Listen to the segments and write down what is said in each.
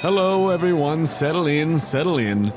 Hello, everyone. Settle in, settle in.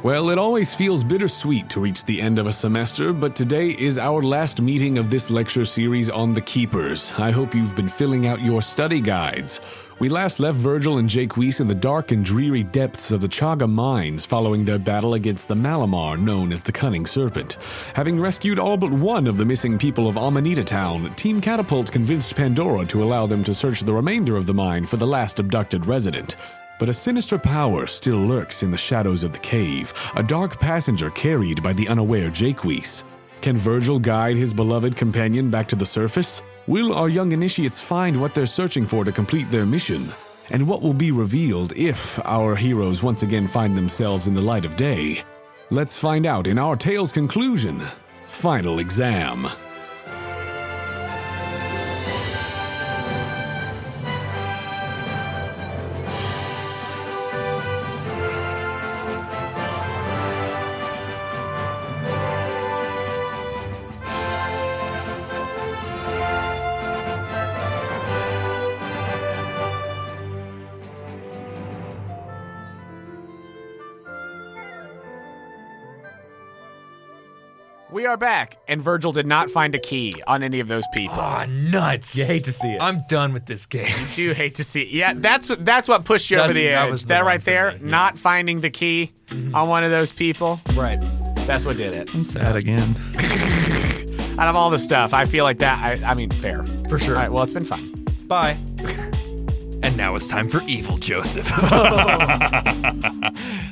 Well, it always feels bittersweet to reach the end of a semester, but today is our last meeting of this lecture series on the Keepers. I hope you've been filling out your study guides. We last left Virgil and Jacques in the dark and dreary depths of the Chaga Mines following their battle against the Malamar known as the Cunning Serpent. Having rescued all but one of the missing people of Amanita Town, Team Catapult convinced Pandora to allow them to search the remainder of the mine for the last abducted resident. But a sinister power still lurks in the shadows of the cave, a dark passenger carried by the unaware Jacques. Can Virgil guide his beloved companion back to the surface? Will our young initiates find what they're searching for to complete their mission? And what will be revealed if our heroes once again find themselves in the light of day? Let's find out in our tale's conclusion, Final Exam. We are back, and Virgil did not find a key on any of those people. Ah, nuts. You hate to see it. I'm done with this game. You do hate to see it. Yeah, that's what pushed you over the That edge. was the That one right for there, me, yeah. not finding the key on one of those people, Right. that's what did it. I'm sad again. Out of all the stuff, I feel like that, I mean, fair. For sure. All right, well, it's been fun. Bye. And now it's time for Evil Joseph.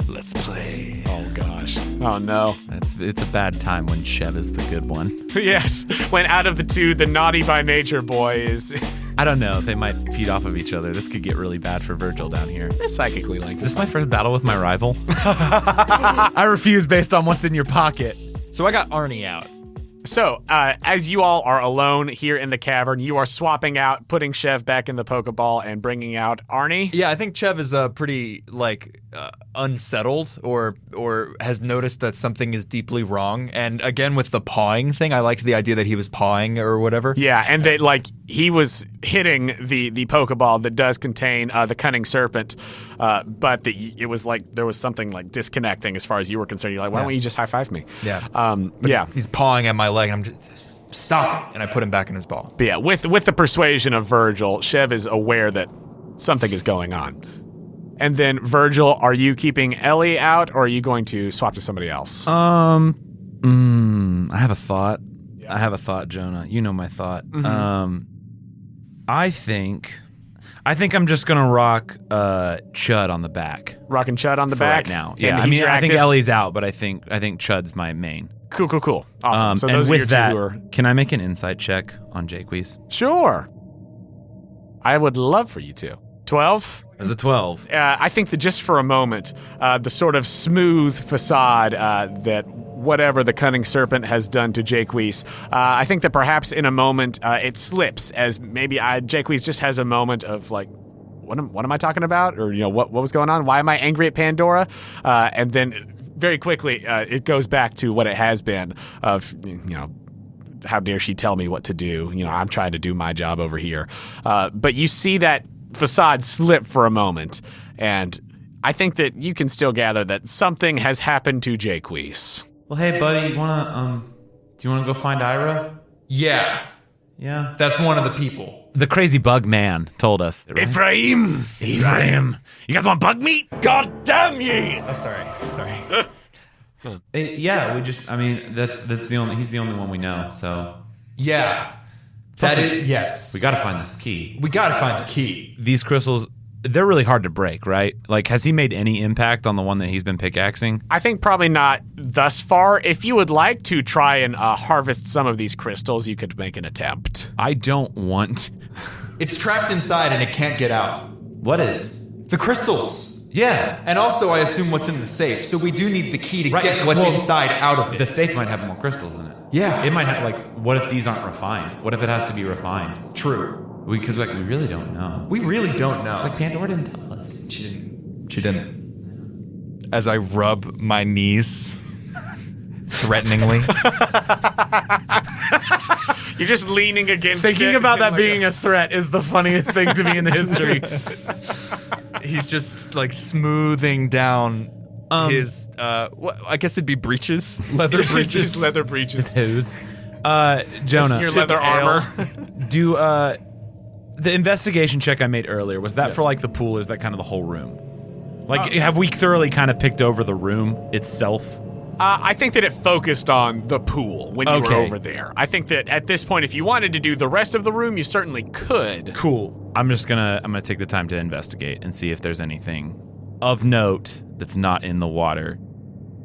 Let's play. Oh, gosh. Oh, no. It's a bad time when Chev is the good one. Yes, when out of the two, the naughty by nature boy is I don't know. They might feed off of each other. This could get really bad for Virgil down here. psychically linked. Is this my first battle with my rival? I refuse based on what's in your pocket. So I got Arnie out. So, as you all are alone here in the cavern, you are swapping out, putting Chev back in the Pokeball and bringing out Arnie. Yeah, I think Chev is pretty unsettled or has noticed that something is deeply wrong. And again, with the pawing thing, I liked the idea that he was pawing or whatever. Yeah, and that he was hitting the Pokeball that does contain the Cunning Serpent, but it was like there was something like disconnecting as far as you were concerned. You're like, why don't you just high five me? Yeah. Yeah. He's pawing at my leg, and I'm just stop it, and I put him back in his ball. But yeah, with the persuasion of Virgil, Chev is aware that something is going on. And then, Virgil, are you keeping Ellie out, or are you going to swap to somebody else? I have a thought. Yeah. I have a thought, Jonah. You know my thought. Mm-hmm. I think I'm just gonna rock Chud on the back. Rocking Chud on the back right now. Yeah, I mean, I think Ellie's out, but I think Chud's my main. Cool. Awesome. So and those with are your that, two who are... can I make an insight check on Jacques? Sure. I would love for you to. 12? It was a 12. I think that just for a moment, the sort of smooth facade that whatever the Cunning Serpent has done to Jacques, I think that perhaps in a moment it slips as maybe Jacques just has a moment of like, what am I talking about? Or, what was going on? Why am I angry at Pandora? And then very quickly it goes back to what it has been of, how dare she tell me what to do? I'm trying to do my job over here. But you see that facade slip for a moment, and I think that you can still gather that something has happened to Jacques. Well, hey, buddy, do you wanna go find Ira? Yeah. Yeah. That's one of the people. The crazy bug man told us. Right? Ephraim! You guys want bug meat? God damn ye! Oh, sorry. Yeah, that's the only, he's the only one we know, so. Yeah. That is, yes. We gotta find this key. We gotta find the key. These crystals, they're really hard to break, right? Like, has he made any impact on the one that he's been pickaxing? I think probably not thus far. If you would like to try and harvest some of these crystals, you could make an attempt. I don't want. It's trapped inside and it can't get out. What is? The crystals. Yeah. And also, I assume what's in the safe. So we do need the key to get what's inside out of it. The safe might have more crystals in it. Yeah. It might have, what if these aren't refined? What if it has to be refined? True. Because we really don't know. We really don't know. It's like Pandora didn't tell us. She didn't. As I rub my knees threateningly. You're just leaning against Thinking it about and that like being a threat is the funniest thing to me in the history. he's just like smoothing down his I guess it'd be breeches, leather breeches, leather breeches. Who's Jonah? Your leather armor. Do the investigation check I made earlier, was that for like the pool, or is that kind of the whole room? Like, have we thoroughly kind of picked over the room itself? I think that it focused on the pool when you were over there. I think that at this point, if you wanted to do the rest of the room, you certainly could. Cool. I'm gonna take the time to investigate and see if there's anything of note that's not in the water.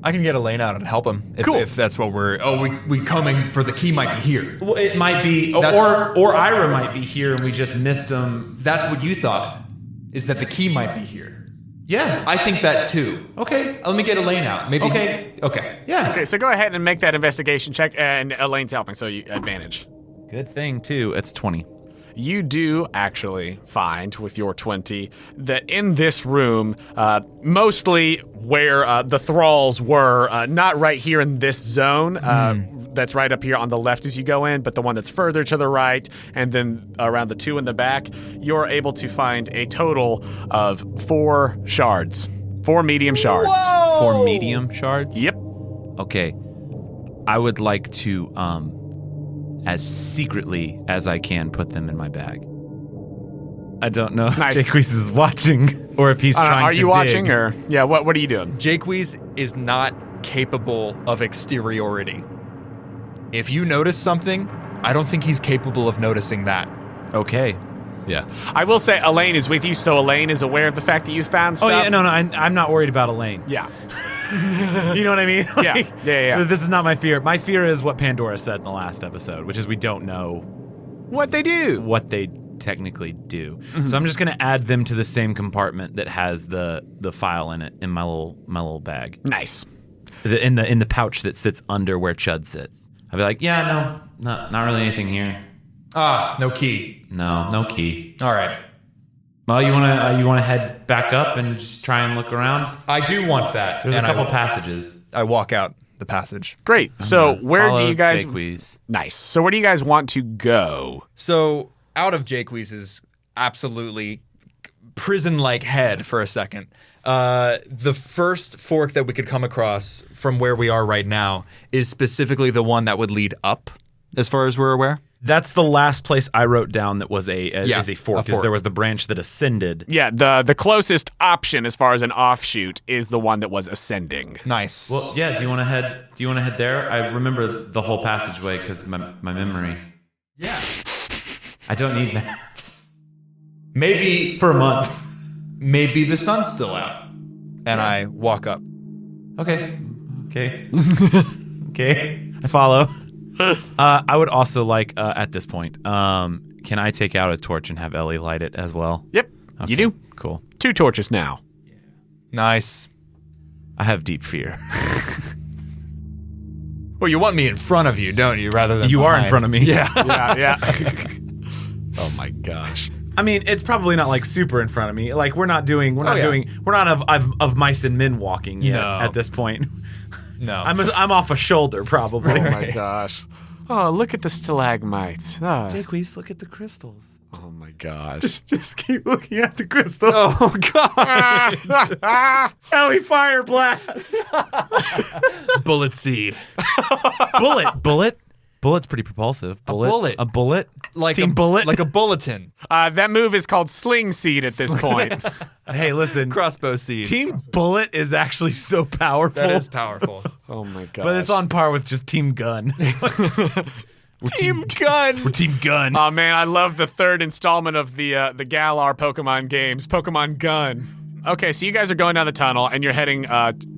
I can get Elaine out and help him if that's what we're. Oh, we coming for the key might be here. Well, it might be, or Ira might be here and we just missed him. That's what you thought, is that the key might be here. Yeah, I think that too. Okay. Let me get Elaine out. Maybe. Okay. Yeah. Okay, so go ahead and make that investigation check, and Elaine's helping, so you advantage. Good thing too. It's 20. You do actually find with your 20 that in this room, mostly where the thralls were, not right here in this zone, that's right up here on the left as you go in, but the one that's further to the right, and then around the two in the back, you're able to find a total of 4 shards. 4 medium shards. Whoa! 4 medium shards? Yep. Okay. I would like to, as secretly as I can, put them in my bag. I don't know if Jake Weiss is watching or if he's trying to Are you dig. watching, or yeah? What are you doing? Jake Weiss is not capable of exteriority. If you notice something, I don't think he's capable of noticing that. Okay. Yeah. I will say Elaine is with you, so Elaine is aware of the fact that you found stuff. Oh, yeah, no, I'm not worried about Elaine. Yeah. You know what I mean? Yeah. This is not my fear. My fear is what Pandora said in the last episode, which is we don't know What they do. what they technically do. So I'm just going to add them to the same compartment that has the file in it in my little bag. Nice. In the pouch that sits under where Chud sits. I'll be like, yeah, no, not really anything here. No key. No key. All right. Well, you wanna head back up and just try and look around? I do want that. There's a couple passages. I walk out the passage. Great. So where do you guys? Jake Weiss. Nice. So where do you guys want to go? So out of Jake Weiss's absolutely prison-like head for a second, the first fork that we could come across from where we are right now is specifically the one that would lead up, as far as we're aware. That's the last place I wrote down that was is a fork. fork. There was the branch that ascended. Yeah, the closest option as far as an offshoot is the one that was ascending. Nice. Well, yeah. Do you want to head there? I remember the whole passageway because my memory. Yeah. I don't need maps. Maybe For a month. Maybe the sun's still out. And I walk up. Okay. Okay. I follow. I would also like, at this point, can I take out a torch and have Ellie light it as well? Yep, Okay, you do. Cool. 2 torches now. Nice. I have deep fear. Well, you want me in front of you, don't you, rather than You are in behind? front of me. Yeah. Yeah. Oh my gosh. I mean, it's probably not like super in front of me. Like we're not of mice and men walking yet No. at this point. No. I'm off a shoulder probably. Oh my gosh. Oh, look at the stalagmites. Oh, Jake, please look at the crystals. oh my gosh. Just keep looking at the crystals. Oh, God. Ellie, fire blast. Bullet seed. Bullet. Bullet's pretty propulsive. bullet. A bullet. Like Team a Bullet. Like a bulletin. That move is called sling seed at this point. Hey, listen. Crossbow seed. Team Bullet is actually so powerful. That is powerful. Oh my gosh. But it's on par with just Team Gun. Team Gun. We're Team Gun. Oh man, I love the third installment of the Galar Pokemon games, Pokemon Gun. Okay, so you guys are going down the tunnel and you're heading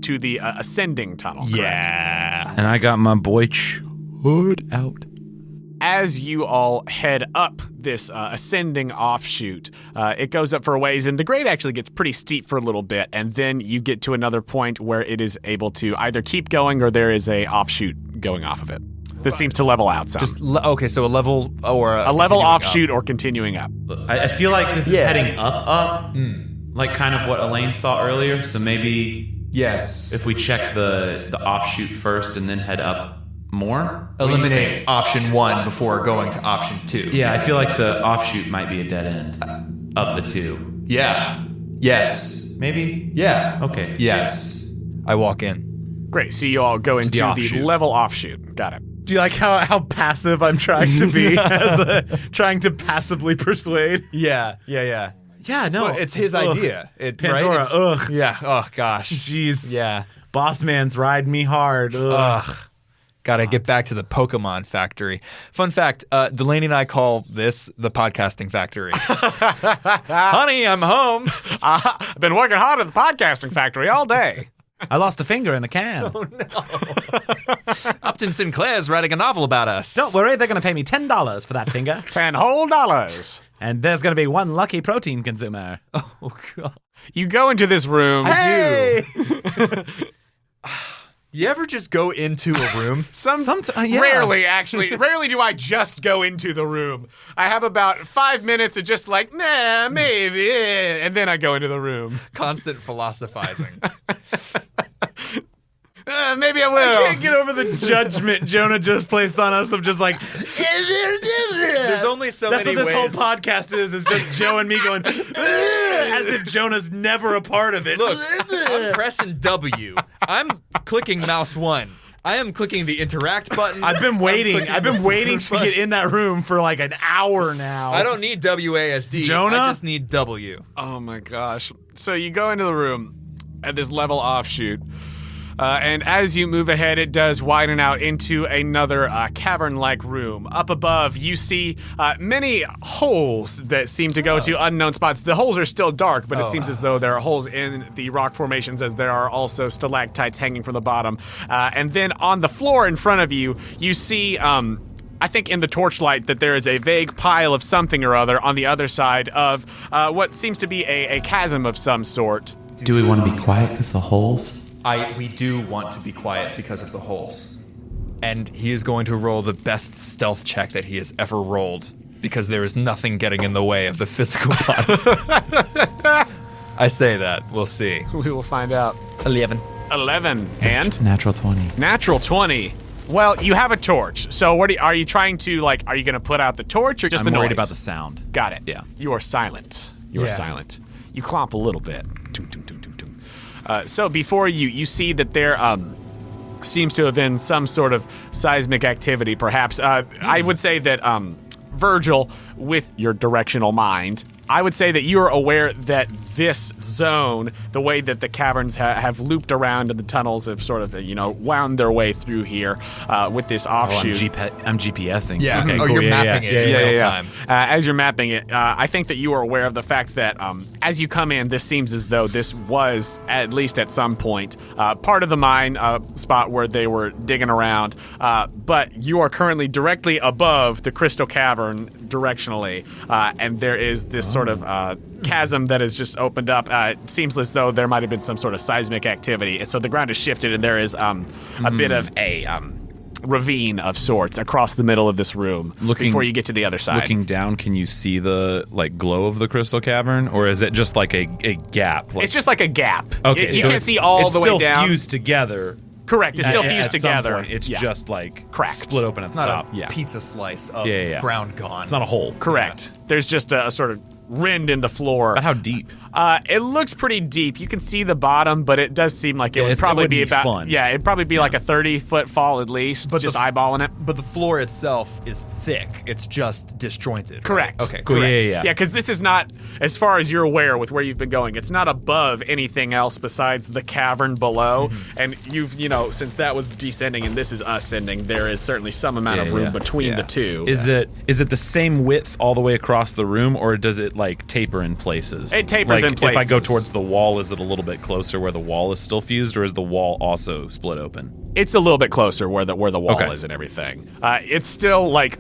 to the ascending tunnel. Correct? Yeah. And I got my boy hood out. As you all head up this ascending offshoot, it goes up for a ways, and the grade actually gets pretty steep for a little bit, and then you get to another point where it is able to either keep going or there is a offshoot going off of it. This seems to level out some. Okay, so a level or a level continuing offshoot up. or continuing up. I feel like this is heading up. Like kind of what Elaine saw earlier. So maybe Yes. if we check the offshoot first and then head up more. Eliminate option 1 before going to option 2. Yeah, I feel like the offshoot might be a dead end of the two. Yeah. Yes. Maybe? Yeah. Okay. Yes. I walk in. Great. So you all go into the offshoot. level offshoot. Got it. Do you like how passive I'm trying to be? Trying to passively persuade? Yeah. Yeah, no. Well, it's his Ugh. idea. Pandora, right? ugh. Yeah. Oh, gosh. Jeez. Yeah. Boss man's riding me hard. Ugh. Ugh. Gotta get back to the Pokemon factory. Fun fact, Delaney and I call this the podcasting factory. Honey, I'm home. I've been working hard at the podcasting factory all day. I lost a finger in a can. Upton Sinclair's writing a novel about us. Don't worry, they're going to pay me $10 for that finger. $10 whole. And there's going to be one lucky protein consumer. Oh, God. You go into this room. Hey! You ever just go into a room? Yeah. Rarely do I just go into the room. I have about 5 minutes of just like, nah, maybe, and then I go into the room. Constant philosophizing. Maybe I will. I can't get over the judgment Jonah just placed on us of just like, There's only so that's many what this ways. whole podcast is just Joe and me going, as if Jonah's never a part of it. Look, I'm pressing W. I'm clicking mouse 1. I am clicking the interact button. I've been waiting clicking to get in that room for like an hour now. I don't need WASD. Jonah? I just need W. Oh my gosh. So you go into the room at this level offshoot. And as you move ahead, it does widen out into another cavern-like room. Up above, you see many holes that seem to go to unknown spots. The holes are still dark, but it seems as though there are holes in the rock formations, as there are also stalactites hanging from the bottom. And then on the floor in front of you, you see... I think in the torchlight that there is a vague pile of something or other on the other side of what seems to be a chasm of some sort. Do we want to be quiet because of the holes? We do want to be quiet because of the holes. And he is going to roll the best stealth check that he has ever rolled because there is nothing getting in the way of the physical body. I say that. We'll see. We will find out. 11. 11 and Natural 20. natural 20. Well, you have a torch. So are you trying to are you going to put out the torch or just the I'm noise? worried about the sound. Got it. Yeah. You are silent. You are Yeah. silent. You clomp a little bit. Tung, tung, tung, tung, tung. So before you see that there seems to have been some sort of seismic activity, perhaps. I would say that Virgil, with your directional mind, I would say that you are aware that this zone, the way that the caverns have looped around and the tunnels have sort of, wound their way through here with this offshoot. I'm GPSing. Yeah. Okay, Oh, cool. you're mapping it in real time. As you're mapping it, I think that you are aware of the fact that as you come in, this seems as though this was, at least at some point, part of the mine spot where they were digging around. But you are currently directly above the crystal cavern directionally, and there is this sort of chasm that has just opened up. It seems as though there might have been some sort of seismic activity. So the ground has shifted, and there is a bit of a ravine of sorts across the middle of this room before you get to the other side. Looking down, can you see the glow of the crystal cavern, or is it just like a gap? It's just like a gap. Okay, You so can't see all the way down. It's still fused together. Correct. It's still fused At some together. point, it's just like Cracked. split open at the Not top. a pizza slice of Yeah. ground gone. It's not a hole. Correct. There's just a sort of rend in the floor. But how deep? It looks pretty deep. You can see the bottom, but it does seem like it would it probably wouldn't be be about fun. Yeah, it'd probably be like a 30-foot fall at least. But just the- eyeballing it. But the floor itself is thick. It's just disjointed. right? Correct. Okay, Cool. Correct. Yeah. Yeah, because this is not, as far as you're aware with where you've been going, it's not above anything else besides the cavern below. Mm-hmm. And you've, since that was descending and this is ascending, there is certainly some amount of room between the two. Is it the same width all the way across the room, or does it taper in places? It tapers in If I go places. towards the wall, is it a little bit closer where the wall is still fused, or is the wall also split open? It's a little bit closer where the wall Okay. is and everything. It's still The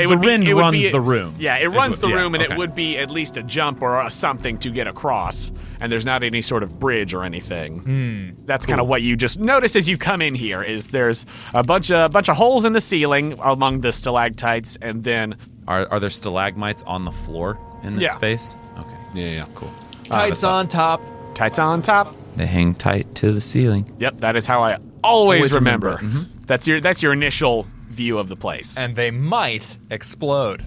would be, wind it would runs be, the room. Yeah, it is runs what- the yeah, room, and okay. it would be at least a jump or a something to get across. And there's not any sort of bridge or anything. That's kind of what you just notice as you come in here. Is there's a bunch of holes in the ceiling among the stalactites, and then Are there stalagmites on the floor in this Yeah. space? Okay. yeah, Cool. Tights on top. tights on top. They hang tight to the ceiling. Yep, that is how I always remember. remember. That's your initial view of the place. And they might explode.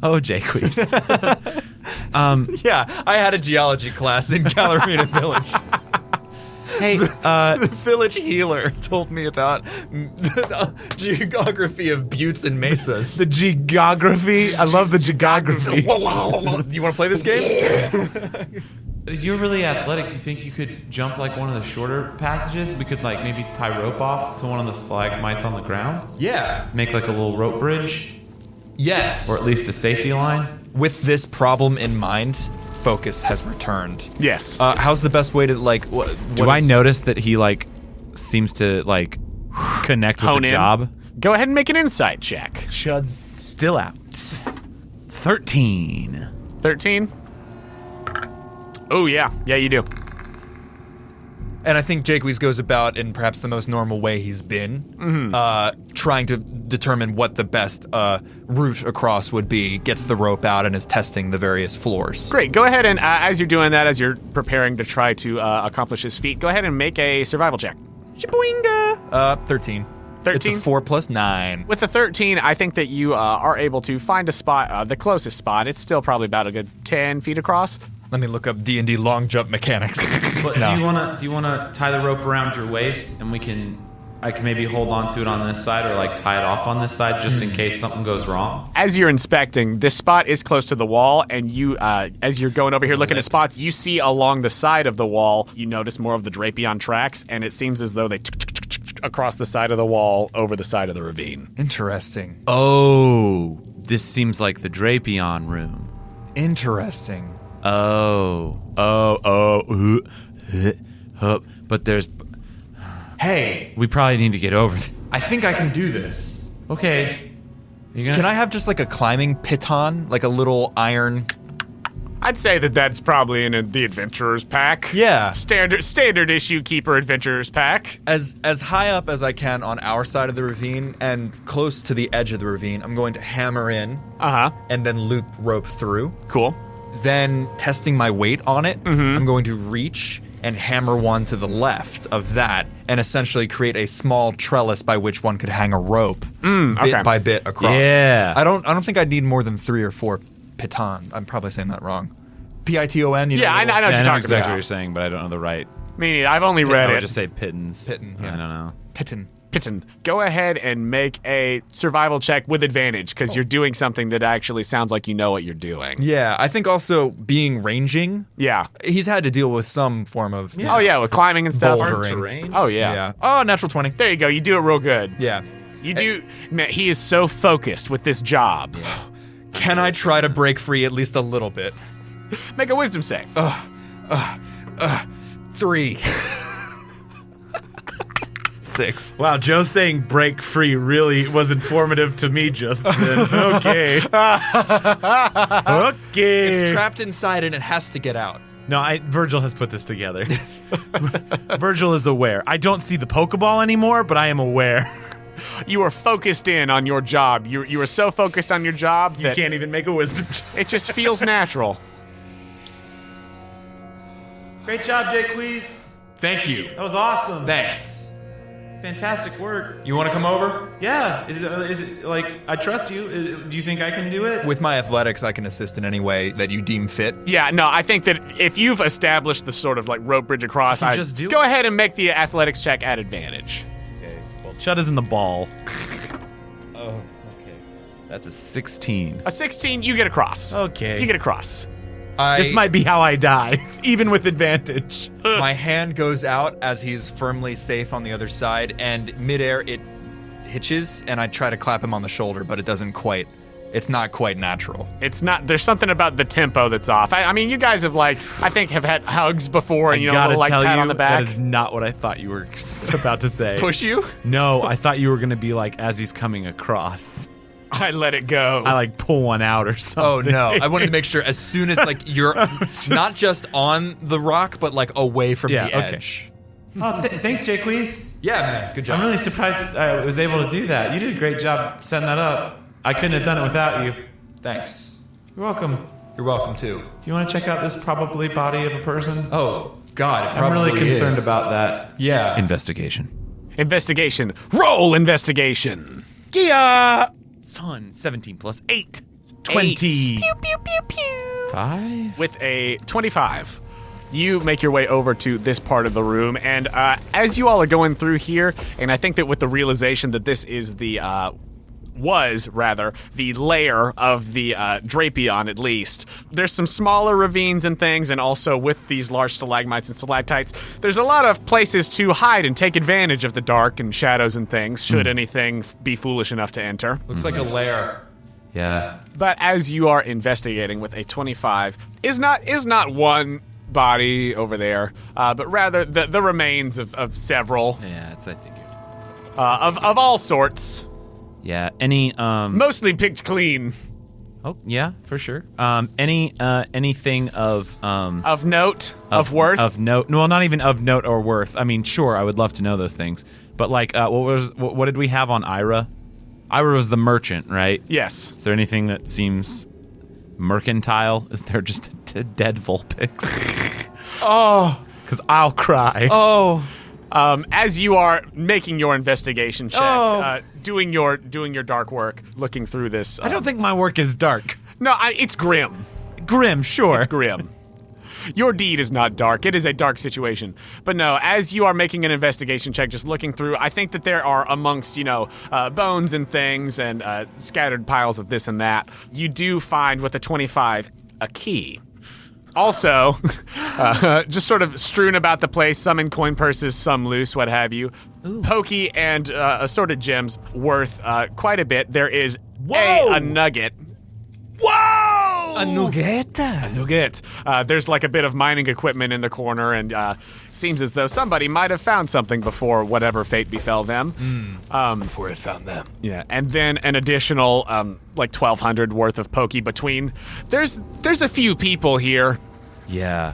Oh, Jacques. Yeah, I had a geology class in Gallerina Village. Hey, The village healer told me about the geography of buttes and mesas. The geography. I love the geography. You want to play this game? you're really athletic. Do you think you could jump like one of the shorter passages? We could like maybe tie rope off to one of the stalagmites on the ground. Yeah. Make like a little rope bridge, Yes. or at least a safety line. With this problem in mind, focus has returned. Yes. How's the best way to like? Do I notice that he like seems to like connect with Hone the in. job? Go ahead and make an insight check. Chud's still out. 13. 13. Oh, yeah. Yeah, you do. And I think Jacques goes about in perhaps the most normal way he's been, trying to determine what the best route across would be, gets the rope out, and is testing the various floors. Great. Go ahead and, as you're doing that, as you're preparing to try to accomplish his feat, go ahead and make a survival check. Shaboinga! 13. 13? It's a 4 plus 9. With the 13, I think that you are able to find a spot, the closest spot. It's still probably about a good 10 feet across. Let me look up D&D long jump mechanics. But No. do you wanna tie the rope around your waist and I can maybe hold on to it on this side or like tie it off on this side just in case something goes wrong? As you're inspecting, this spot is close to the wall, and you, as you're going over here looking at spots, you see along the side of the wall, you notice more of the Drapion tracks, and it seems as though they across the side of the wall over the side of the ravine. Interesting. Oh, this seems like the Drapion room. Interesting. But there's... Hey, We probably need to get over it. I think I can do this. Okay. Can I have just like a climbing piton, like a little iron? I'd say that that's probably in the Adventurer's Pack. Yeah. Standard issue Keeper Adventurer's Pack. As high up as I can on our side of the ravine and close to the edge of the ravine, I'm going to hammer in Uh-huh. and then loop rope through. Cool. Then, testing my weight on it, I'm going to reach and hammer one to the left of that and essentially create a small trellis by which one could hang a rope okay. bit by bit across. Yeah. I don't think I'd need more than 3 or 4 piton. I'm probably saying that wrong. P-I-T-O-N? You know, Yeah, I know what I you're know talking exactly about. what you're saying, but I don't know the right. Me neither. I've only read I it. would just say pittons. Pitten, yeah. I don't know. Piton. Pitten, go ahead and make a survival check with advantage because you're doing something that actually sounds like you know what you're doing. Yeah, I think also being ranging, Yeah. he's had to deal with some form of Oh, yeah, with climbing and stuff. Bouldering. Terrain? Oh, yeah. Yeah. Oh, natural 20. There you go. You do it real good. Yeah. You do. Man, he is so focused with this job. Can I try to break free at least a little bit? Make a wisdom save. 3. 6. Wow, Joe saying break free really was informative to me just then. Okay. Okay. It's trapped inside and it has to get out. No, Virgil has put this together. Virgil is aware. I don't see the Pokeball anymore, but I am aware. You are focused in on your job. You are so focused on your job You that can't even make a wisdom check. it just feels natural. Great job, Jacques. Thank you. That was awesome. Thanks. Fantastic work. You want to come over? Yeah. Is it like, I trust you. Do you think I can do it? With my athletics, I can assist in any way that you deem fit. Yeah, no, I think that if you've established the sort of like rope bridge across, I can just do go it. ahead and make the athletics check at advantage. Okay. Well, Chud is in the ball. Oh, okay. That's a 16. A 16, you get across. Okay. You get across. This might be how I die, even with advantage. My hand goes out as he's firmly safe on the other side, and midair it hitches, and I try to clap him on the shoulder, but it's not quite natural. It's not. There's something about the tempo that's off. I mean, you guys have have had hugs before, and I gotta like tell pat you, on the back. that is not what I thought you were about to say. Push you? No, I thought you were gonna be like, as he's coming across, I let it go. I like pull one out or something. Oh no! I wanted to make sure as soon as like you're not just on the rock, but like away from Yeah, the okay. edge. Oh, thanks, Jacques. Yeah, man. Good job. I'm really surprised I was able to do that. You did a great job setting that up. I couldn't have done it without you. Thanks. You're welcome. You're welcome too. Do you want to check out this probably body of a person? Oh God, it I'm really probably concerned is. about that. Yeah. Investigation. Investigation. Roll investigation. Gia! Son, 17 plus 8. 20. Pew, pew, pew, pew. 5? With a 25, you make your way over to this part of the room, and as you all are going through here, and I think that with the realization that this is the the lair of the Drapion, at least. There's some smaller ravines and things, and also with these large stalagmites and stalactites, there's a lot of places to hide and take advantage of the dark and shadows and things, should anything be foolish enough to enter. Looks like a lair. Yeah. But as you are investigating with a 25, is not one body over there, but rather the remains of several, Yeah, I figured. of all sorts. Yeah. Any Mostly picked clean. Oh, yeah, for sure. Anything of note, of worth? Of note. Well, not even of note or worth. I mean, sure, I would love to know those things. But like what did we have on Ira? Ira was the merchant, right? Yes. Is there anything that seems mercantile? Is there just a dead Vulpix? Oh, Cuz I'll cry. Oh. As you are making your investigation check, doing your dark work, looking through this. I don't think my work is dark. No, it's grim. Grim, sure. It's grim. Your deed is not dark. It is a dark situation. But no, as you are making an investigation check, just looking through, I think that there are amongst, bones and things and scattered piles of this and that, you do find with a 25 a key. Also, just sort of strewn about the place, some in coin purses, some loose, what have you. Ooh. Pokey and assorted gems worth quite a bit. There is a nugget. Whoa! A nugget? A nugget. There's like a bit of mining equipment in the corner, and seems as though somebody might have found something before whatever fate befell them. Before it found them. Yeah, and then an additional like 1,200 worth of pokey between. There's a few people here. Yeah.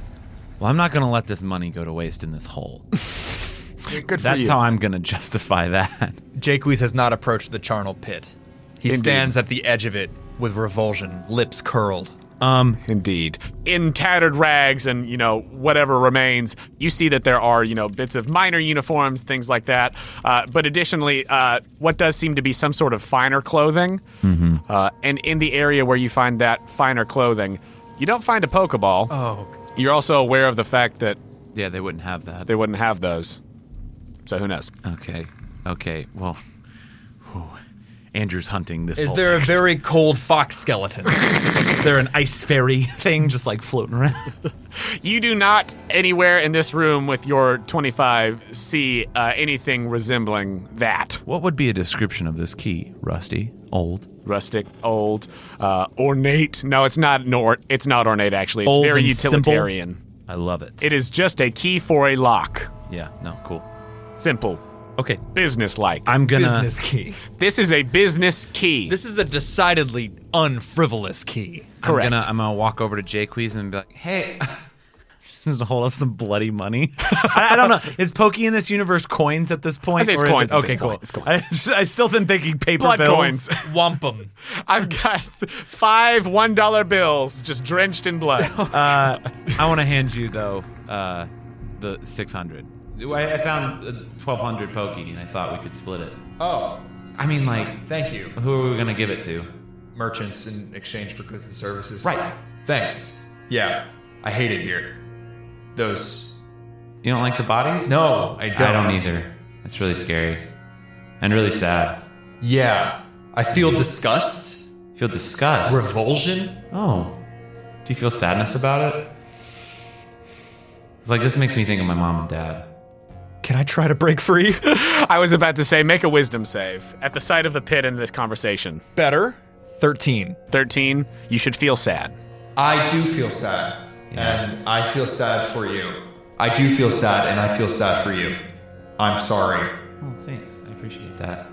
Well, I'm not going to let this money go to waste in this hole. Good for That's you. how I'm going to justify that. Jaques has not approached the charnel pit. He Indeed. stands at the edge of it with revulsion, lips curled. Indeed. In tattered rags and, whatever remains, you see that there are, bits of minor uniforms, things like that. But additionally, what does seem to be some sort of finer clothing. Mm-hmm. And in the area where you find that finer clothing, you don't find a Pokeball. Oh. You're also aware of the fact that Yeah, they wouldn't have that. they wouldn't have those. So who knows? Okay. Well, Andrew's hunting this. Is there a very cold fox skeleton? Is there an ice fairy thing just like floating around? You do not anywhere in this room with your 25 see anything resembling that. What would be a description of this key? Rusty, old, Rustic, old, ornate. No, it's not. It's not ornate. Actually, it's Old very and utilitarian. I love it. It is just a key for a lock. Yeah. No. Cool. Simple, Okay. business-like. I'm gonna. Business key. This is a business key. This is a decidedly unfrivolous key. Correct. I'm gonna walk over to Jaques and be like, "Hey." Just hold up some bloody money. I don't know. Is Pokey in this universe coins at this point? I say it's or is coins it- at okay, this cool. point. It's coins. I still been thinking paper Blood bills. coins. Wampum. I've got 5 $1 bills just drenched in blood. I want to hand you though the 600. I found 1,200 Pokey and I thought we could split it. Oh, I mean, like, thank you. who are we gonna give it to? Merchants in exchange for goods and services. Right. Thanks. Yeah. I hate it here. Those. You don't like the bodies? No, I don't. I don't either. It's really scary and really sad. Yeah. I feel disgust. Feel disgust. Revulsion. Oh. Do you feel sadness about it? It's like this makes me think of my mom and dad. Can I try to break free? I was about to say, make a wisdom save at the sight of the pit in this conversation. Better. 13. 13, you should feel sad. I do feel sad. And I feel sad for you. I do feel sad, and I feel sad for you. I'm sorry. Oh, thanks. I appreciate that.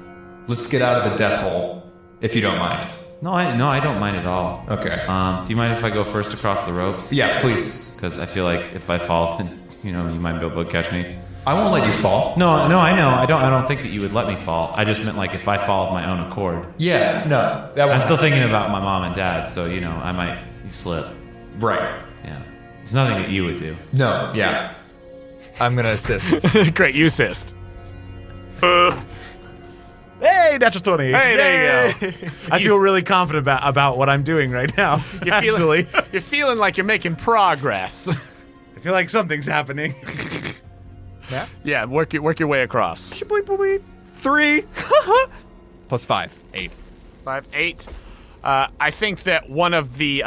Let's get out of the death hole, if you don't mind. No, I don't mind at all. Okay. Do you mind if I go first across the ropes? Yeah, please. Because I feel like if I fall, then you might be able to catch me. I won't let you fall. No, I know. I don't think that you would let me fall. I just meant like if I fall of my own accord. Yeah, no. That I'm won't still happen. thinking about my mom and dad, so I might slip. Right. Yeah. There's nothing that you would do. No, yeah. I'm gonna assist. Great, you assist. Hey, natural 20. Hey, there you go. I feel really confident about what I'm doing right now. You're feeling like you're making progress. I feel like something's happening. Yeah, work your way across. 3 plus 5, 8. 5, 8. I think that one of the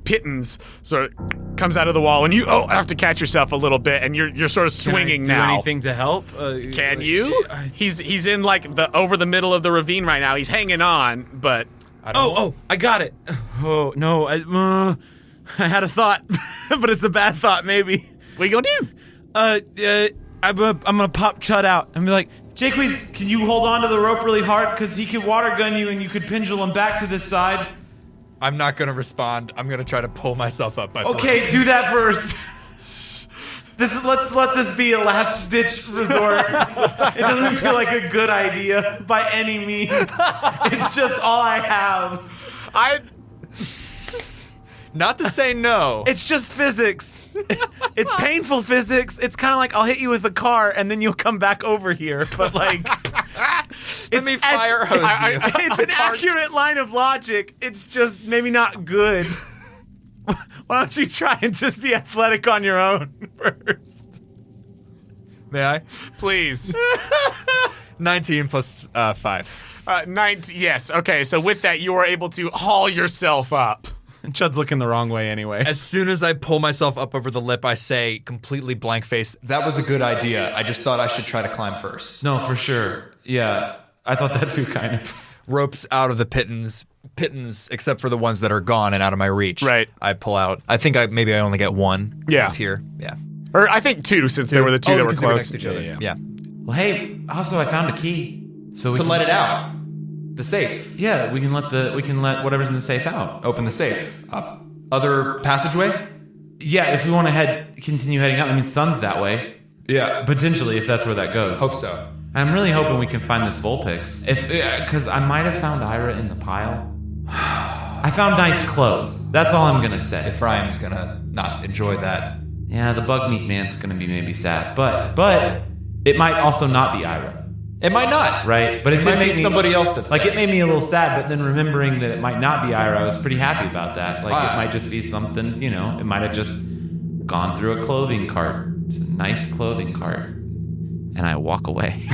pittons sort of comes out of the wall, and you have to catch yourself a little bit, and you're sort of swinging Can I do now. anything to help? Can you? He's in like over the middle of the ravine right now. He's hanging on, but I got it. Oh no, I had a thought, but it's a bad thought. Maybe. what you gonna do? I'm gonna pop Chud out and be like, Jacques, can you hold on to the rope really hard? Because he could water gun you and you could pendulum back to this side. I'm not going to respond. I'm going to try to pull myself up by the Okay, do that first. Let's let this be a last ditch resort. It doesn't feel like a good idea by any means. It's just all I have. Not to say no. It's just physics. It's painful physics. It's kind of like I'll hit you with a car and then you'll come back over here. But like, Let me fire hose you. It's an accurate line of logic. It's just maybe not good. Why don't you try and just be athletic on your own first? May I? Please. 19 plus 5. 19. Yes. Okay. So with that, you are able to haul yourself up. Chud's looking the wrong way anyway. As soon as I pull myself up over the lip, I say, completely blank-faced, that was a good idea. I just thought I should try to climb first. No, for sure. Yeah, I thought that too, kind of. Ropes out of the pittons, except for the ones that are gone and out of my reach. Right. I pull out. I think maybe I only get one. Yeah. It's here. Yeah. Or I think 2, since there were the 2 that were because they were close next to to each other. Yeah. Well, hey, also I found a key. So we To can let it out. The safe. Yeah, we can let whatever's in the safe out. Open the safe. Other passageway? Yeah, if we want to continue heading out. I mean, sun's that way. Yeah. Potentially, if that's where that goes. Hope so. I'm really hoping we can find this Vulpix. Because I might have found Ira in the pile. I found nice clothes. That's all I'm gonna say. Ephraim's gonna not enjoy that. Yeah, the bug meat man's gonna be maybe sad, but it might also not be Ira. It might not. Right, but it might did make be me, somebody else that's like there. it made me a little sad. But then remembering that it might not be Ira, I was pretty happy about that. Like Wow. it might just be something, it might have just gone through a clothing cart, it's a nice clothing cart, and I walk away.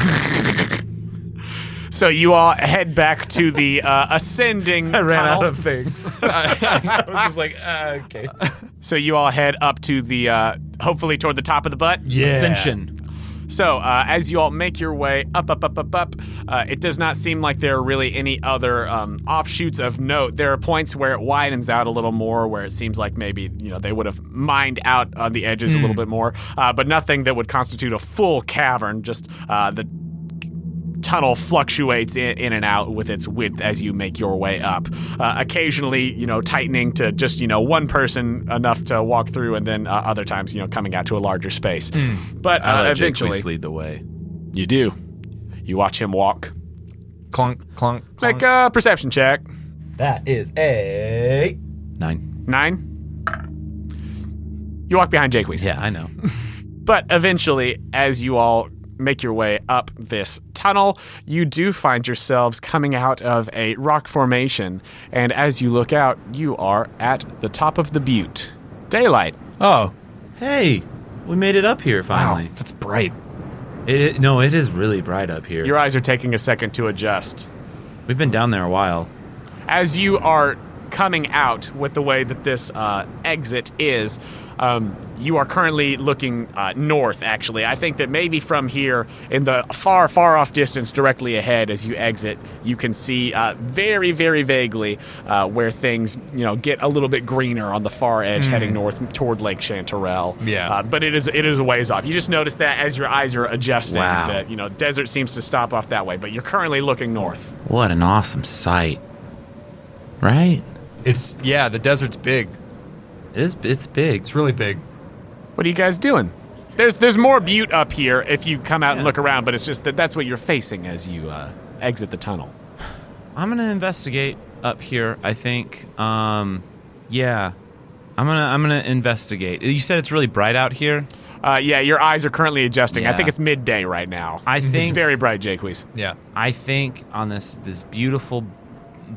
So you all head back to the ascending. I ran tunnel. out of things. I was just like, okay. So you all head up to the, hopefully toward the top of the butt. Ascension. So as you all make your way up, it does not seem like there are really any other offshoots of note. There are points where it widens out a little more, where it seems like maybe they would have mined out on the edges a little bit more, but nothing that would constitute a full cavern. Just the tunnel fluctuates in and out with its width as you make your way up. Occasionally, tightening to just, one person enough to walk through, and then other times, coming out to a larger space. But I let eventually, Jacques lead the way. you do. You watch him walk. Clunk, clunk, clunk. Make a perception check. That is a 9. 9. You walk behind Jacques. Yeah, I know. But eventually, as you all make your way up this tunnel, you do find yourselves coming out of a rock formation, and as you look out, you are at the top of the butte. Daylight. Oh. Hey, we made it up here finally. Wow, that's bright. It is really bright up here. Your eyes are taking a second to adjust. We've been down there a while. As you are coming out with the way that this exit is, you are currently looking north, actually. I think that maybe from here, in the far, far off distance directly ahead as you exit, you can see very, very vaguely where things, get a little bit greener on the far edge heading north toward Lake Chanterelle. Yeah. But it is a ways off. You just notice that as your eyes are adjusting, Wow. that, desert seems to stop off that way, but you're currently looking north. What an awesome sight. Right? The desert's big. It's big. It's really big. What are you guys doing? There's more butte up here if you come out and look around, but it's just that's what you're facing as you exit the tunnel. I'm gonna investigate up here, I think. Yeah. I'm gonna investigate. You said it's really bright out here? Yeah, your eyes are currently adjusting. I Yeah. think it's midday right now. I It's think very bright, Jaques. Yeah. I think on this beautiful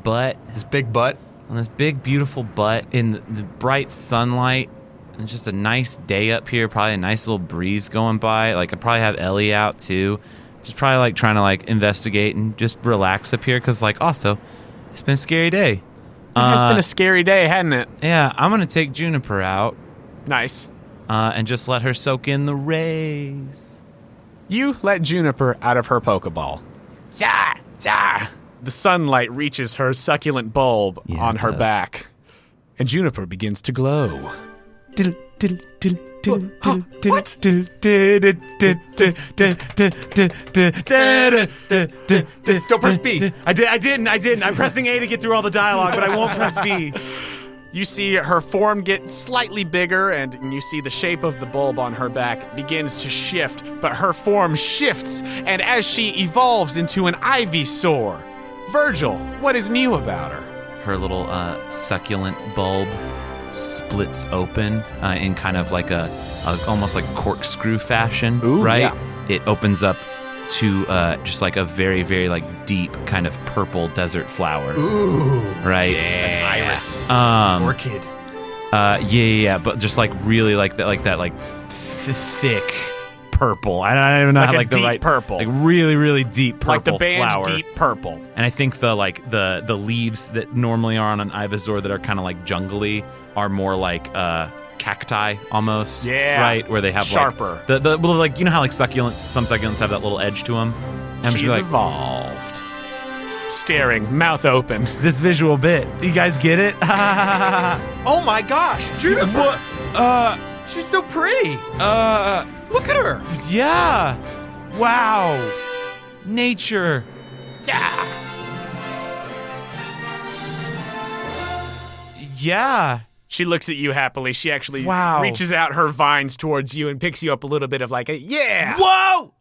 butt, His big butt. on this big beautiful butt in the bright sunlight, and just a nice day up here. Probably a nice little breeze going by. Like I probably have Ellie out too. Just probably like trying to like investigate and just relax up here because like also it's been a scary day. It has been a scary day, hasn't it? Yeah, I'm gonna take Juniper out Nice. and just let her soak in the rays. You let Juniper out of her Pokeball. Zah! Zah! The sunlight reaches her succulent bulb Yeah, on it her does. back, and Juniper begins to glow. Don't press B. I didn't. I'm pressing A to get through all the dialogue, but I won't press B. You see her form get slightly bigger, and you see the shape of the bulb on her back begins to shift, but her form shifts, and as she evolves into an Ivysaur. Virgil, what is new about her? Her little succulent bulb splits open in kind of like a almost like corkscrew fashion, Ooh, right? yeah. It opens up to just like a very, very like deep kind of purple desert flower. Ooh. Right? Iris. Orchid. Orchid. Yeah, but just like really like that thick purple. I don't even know Like how a like the deep right purple. like really, really deep purple Like the band flower. Deep Purple. And I think the leaves that normally are on an Ivysaur that are kind of like jungly are more like cacti almost. Yeah. Right? Where they have Sharper. Like, the well, like you know how like some succulents have that little edge to them. And I'm She's just like evolved. Staring, mouth open. this visual bit. Do you guys get it? Oh my gosh, Juniper. What? She's so pretty. Look at her. Yeah. Wow. Nature. Yeah. She looks at you happily. She actually Wow. reaches out her vines towards you and picks you up a little bit of like a yeah. Whoa.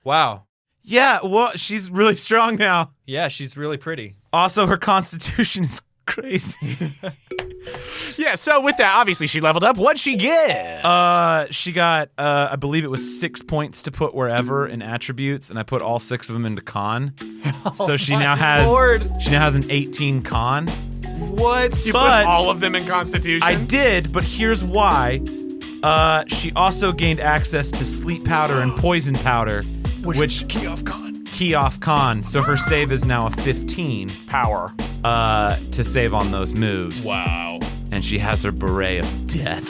Wow. Yeah, well, she's really strong now. Yeah, she's really pretty. Also, her constitution is crazy. Yeah, so with that, obviously she leveled up. What'd she get? She got, I believe it was 6 points to put wherever in attributes, and I put all 6 of them into con. So she now has, she now has an 18 con. What? You but- put all of them in Constitution? I did, but here's why. She also gained access to sleep powder and poison powder, which key off con. key off con. So her save is now a 15 Power. to save on those moves. Wow. And she has her beret of death.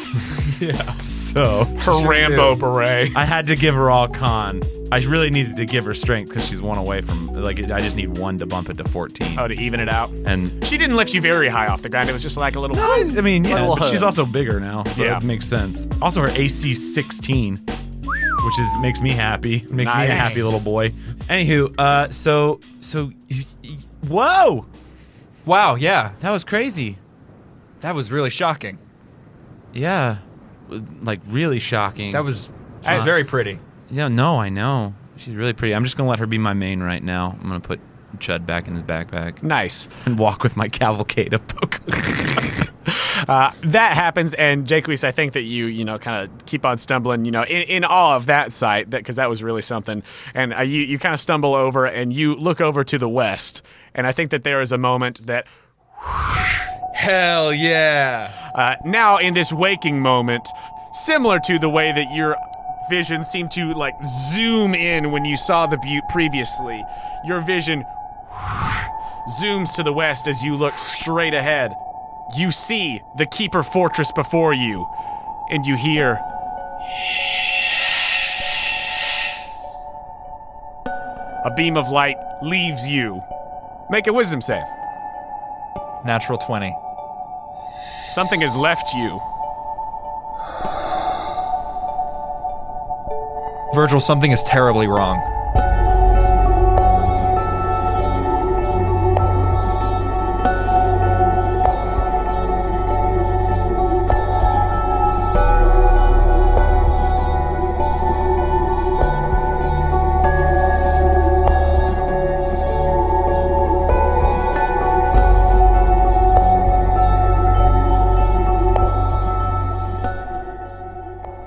Yeah. So Her Rambo beret. I had to give her all con. I really needed to give her strength because she's one away from, like, I just need 1 to bump it to 14. Oh, to even it out. And She didn't lift you very high off the ground. It was just like a little. I mean, yeah, Little but she's hood. also bigger now, so Yeah. it makes sense. Also, her AC 16, which makes me happy. Makes me a Nice. happy little boy. Anywho, so whoa, Wow, yeah. that was crazy. That was really shocking. Yeah, like really shocking. That was she's very pretty. Yeah, no, I know. She's really pretty. I'm just gonna let her be my main right now. I'm gonna put Chud back in his backpack Nice. and walk with my cavalcade of Pokemon. That happens, and Jaques, I think that you kind of keep on stumbling, in awe of that sight, because that was really something. And you kind of stumble over, and you look over to the west, and I think that there is a moment that Hell yeah. now in this waking moment, similar to the way that your vision seemed to like zoom in when you saw the butte previously, your vision zooms to the west as you look straight ahead. You see the Keeper Fortress before you, and you hear a beam of light leaves you. Make a wisdom save. Natural 20. Something has left you. Virgil, something is terribly wrong.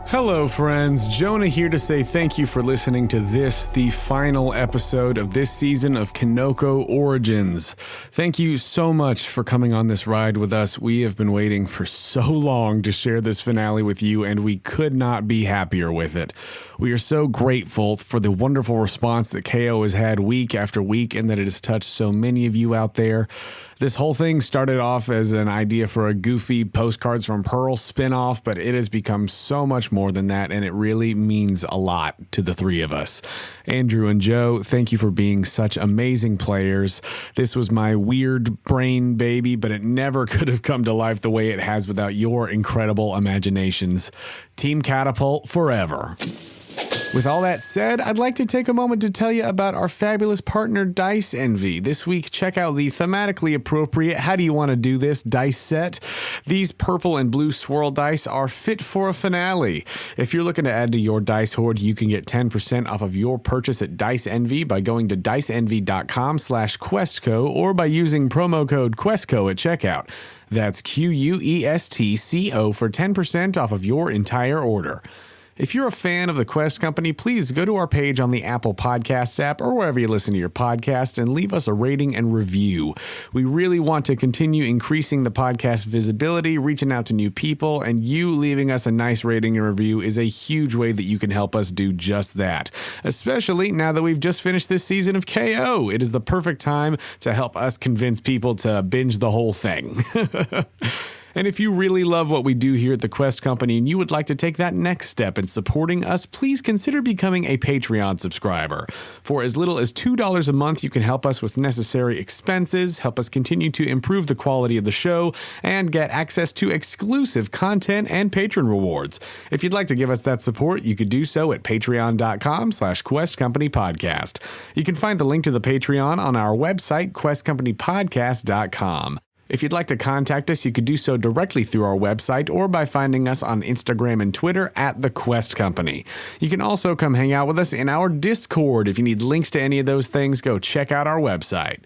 Hello, Hello, friends. Jonah here to say thank you for listening to this, the final episode of this season of Kinoko Origins. Thank you so much for coming on this ride with us. We have been waiting for so long to share this finale with you, and we could not be happier with it. We are so grateful for the wonderful response that KO has had week after week and that it has touched so many of you out there. This whole thing started off as an idea for a goofy Postcards from Pearl spinoff, but it has become so much more than that, and it really means a lot to the three of us. Andrew and Joe, thank you for being such amazing players. This was my weird brain baby, but it never could have come to life the way it has without your incredible imaginations. Team Catapult forever. With all that said, I'd like to take a moment to tell you about our fabulous partner, Dice Envy. This week, check out the thematically appropriate How Do You Want to Do This dice set. These purple and blue swirl dice are fit for a finale. If you're looking to add to your dice hoard, you can get 10% off of your purchase at Dice Envy by going to diceenvy.com/questco or by using promo code QuestCo at checkout. That's QUESTCO for 10% off of your entire order. If you're a fan of the Quest Company, please go to our page on the Apple Podcasts app or wherever you listen to your podcast and leave us a rating and review. We really want to continue increasing the podcast visibility, reaching out to new people, and you leaving us a nice rating and review is a huge way that you can help us do just that. Especially now that we've just finished this season of KO. It is the perfect time to help us convince people to binge the whole thing. And if you really love what we do here at the Quest Company and you would like to take that next step in supporting us, please consider becoming a Patreon subscriber. For as little as $2 a month, you can help us with necessary expenses, help us continue to improve the quality of the show, and get access to exclusive content and patron rewards. If you'd like to give us that support, you could do so at patreon.com/questcompanypodcast. You can find the link to the Patreon on our website, questcompanypodcast.com. If you'd like to contact us, you could do so directly through our website or by finding us on Instagram and Twitter at The Quest Company. You can also come hang out with us in our Discord. If you need links to any of those things, go check out our website.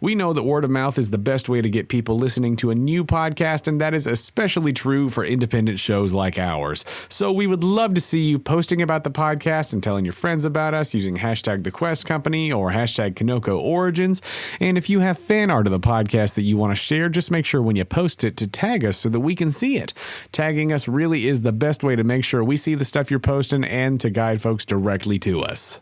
We know that word of mouth is the best way to get people listening to a new podcast, and that is especially true for independent shows like ours. So we would love to see you posting about the podcast and telling your friends about us using hashtag The Quest Company or hashtag Kinoko Origins. And if you have fan art of the podcast that you want to share, just make sure when you post it to tag us so that we can see it. Tagging us really is the best way to make sure we see the stuff you're posting and to guide folks directly to us.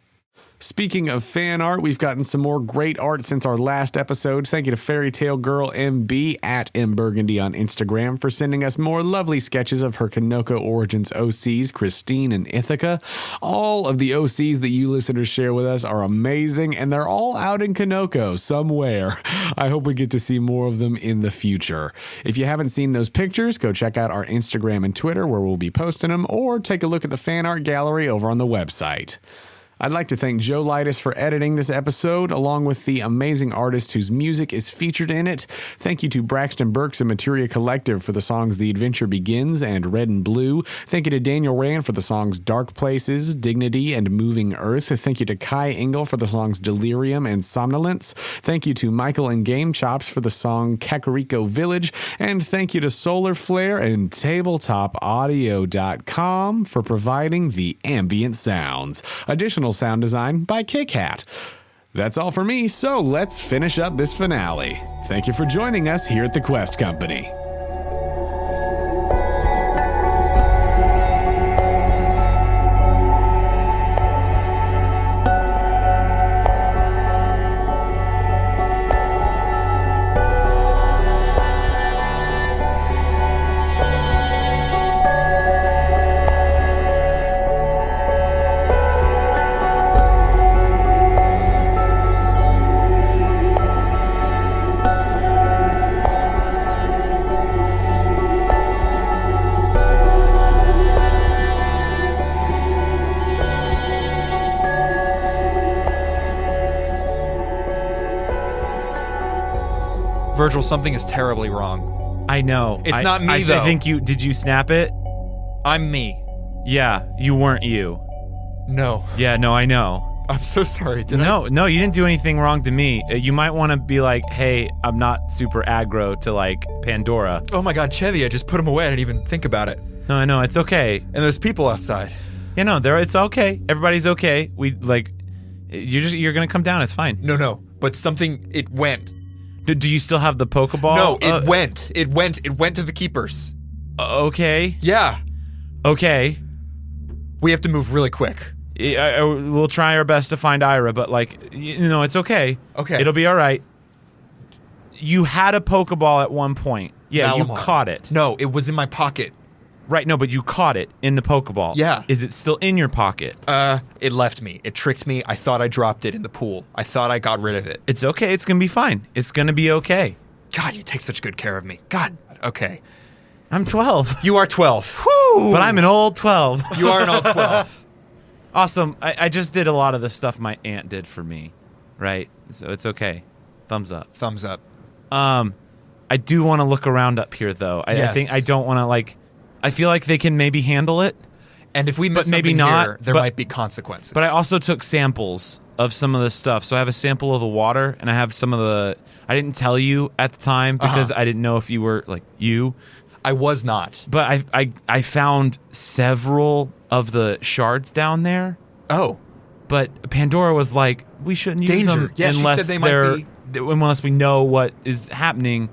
Speaking of fan art, we've gotten some more great art since our last episode. Thank you to Fairy Tale Girl MB at MBurgundy on Instagram for sending us more lovely sketches of her Kinoko Origins OCs, Christine and Ithaca. All of the OCs that you listeners share with us are amazing, and they're all out in Kinoko somewhere. I hope we get to see more of them in the future. If you haven't seen those pictures, go check out our Instagram and Twitter where we'll be posting them, or take a look at the fan art gallery over on the website. I'd like to thank Joe Lightus for editing this episode, along with the amazing artist whose music is featured in it. Thank you to Braxton Burks and Materia Collective for the songs The Adventure Begins and Red and Blue. Thank you to Daniel Rand for the songs Dark Places, Dignity, and Moving Earth. Thank you to Kai Engel for the songs Delirium and Somnolence. Thank you to Michael and Game Chops for the song Kakariko Village. And thank you to Solar Flare and TabletopAudio.com for providing the ambient sounds. Additional sound design by KickHat. That's all for me, so let's finish up this finale. Thank you for joining us here at the Quest Company. Virgil, something is terribly wrong. I know. It's not me, though. I think did you snap it? I'm me. Yeah, you weren't you. No. Yeah, no, I know. I'm so sorry. No, you didn't do anything wrong to me. You might want to be like, hey, I'm not super aggro to like Pandora. Oh my god, Chevy, I just put him away. I didn't even think about it. No, I know. It's okay. And there's people outside. You know, it's okay. Everybody's okay. You're going to come down. It's fine. No. But it went. Do you still have the Pokeball? No, it went. It went to the keepers. Okay. Yeah. Okay. We have to move really quick. We'll try our best to find Ira, but it's okay. Okay. It'll be all right. You had a Pokeball at one point. Yeah, you Malamar. caught it. No, it was in my pocket. Right, no, but you caught it in the Pokeball. Yeah. Is it still in your pocket? It left me. It tricked me. I thought I dropped it in the pool. I thought I got rid of it. It's okay. It's going to be fine. It's going to be okay. God, you take such good care of me. God. Okay. I'm 12. You are 12. Woo! But I'm an old 12. You are an old 12. Awesome. I just did a lot of the stuff my aunt did for me, right? So it's okay. Thumbs up. Thumbs up. I do want to look around up here, though. I think I don't want to, I feel like they can maybe handle it. And if we miss maybe something not, here, there might be consequences. But I also took samples of some of the stuff. So I have a sample of the water, and I have some of the... I didn't tell you at the time because I didn't know if you were, you. I was not. But I found several of the shards down there. Oh. But Pandora was like, we shouldn't use them Yeah, she said they might unless we know what is happening.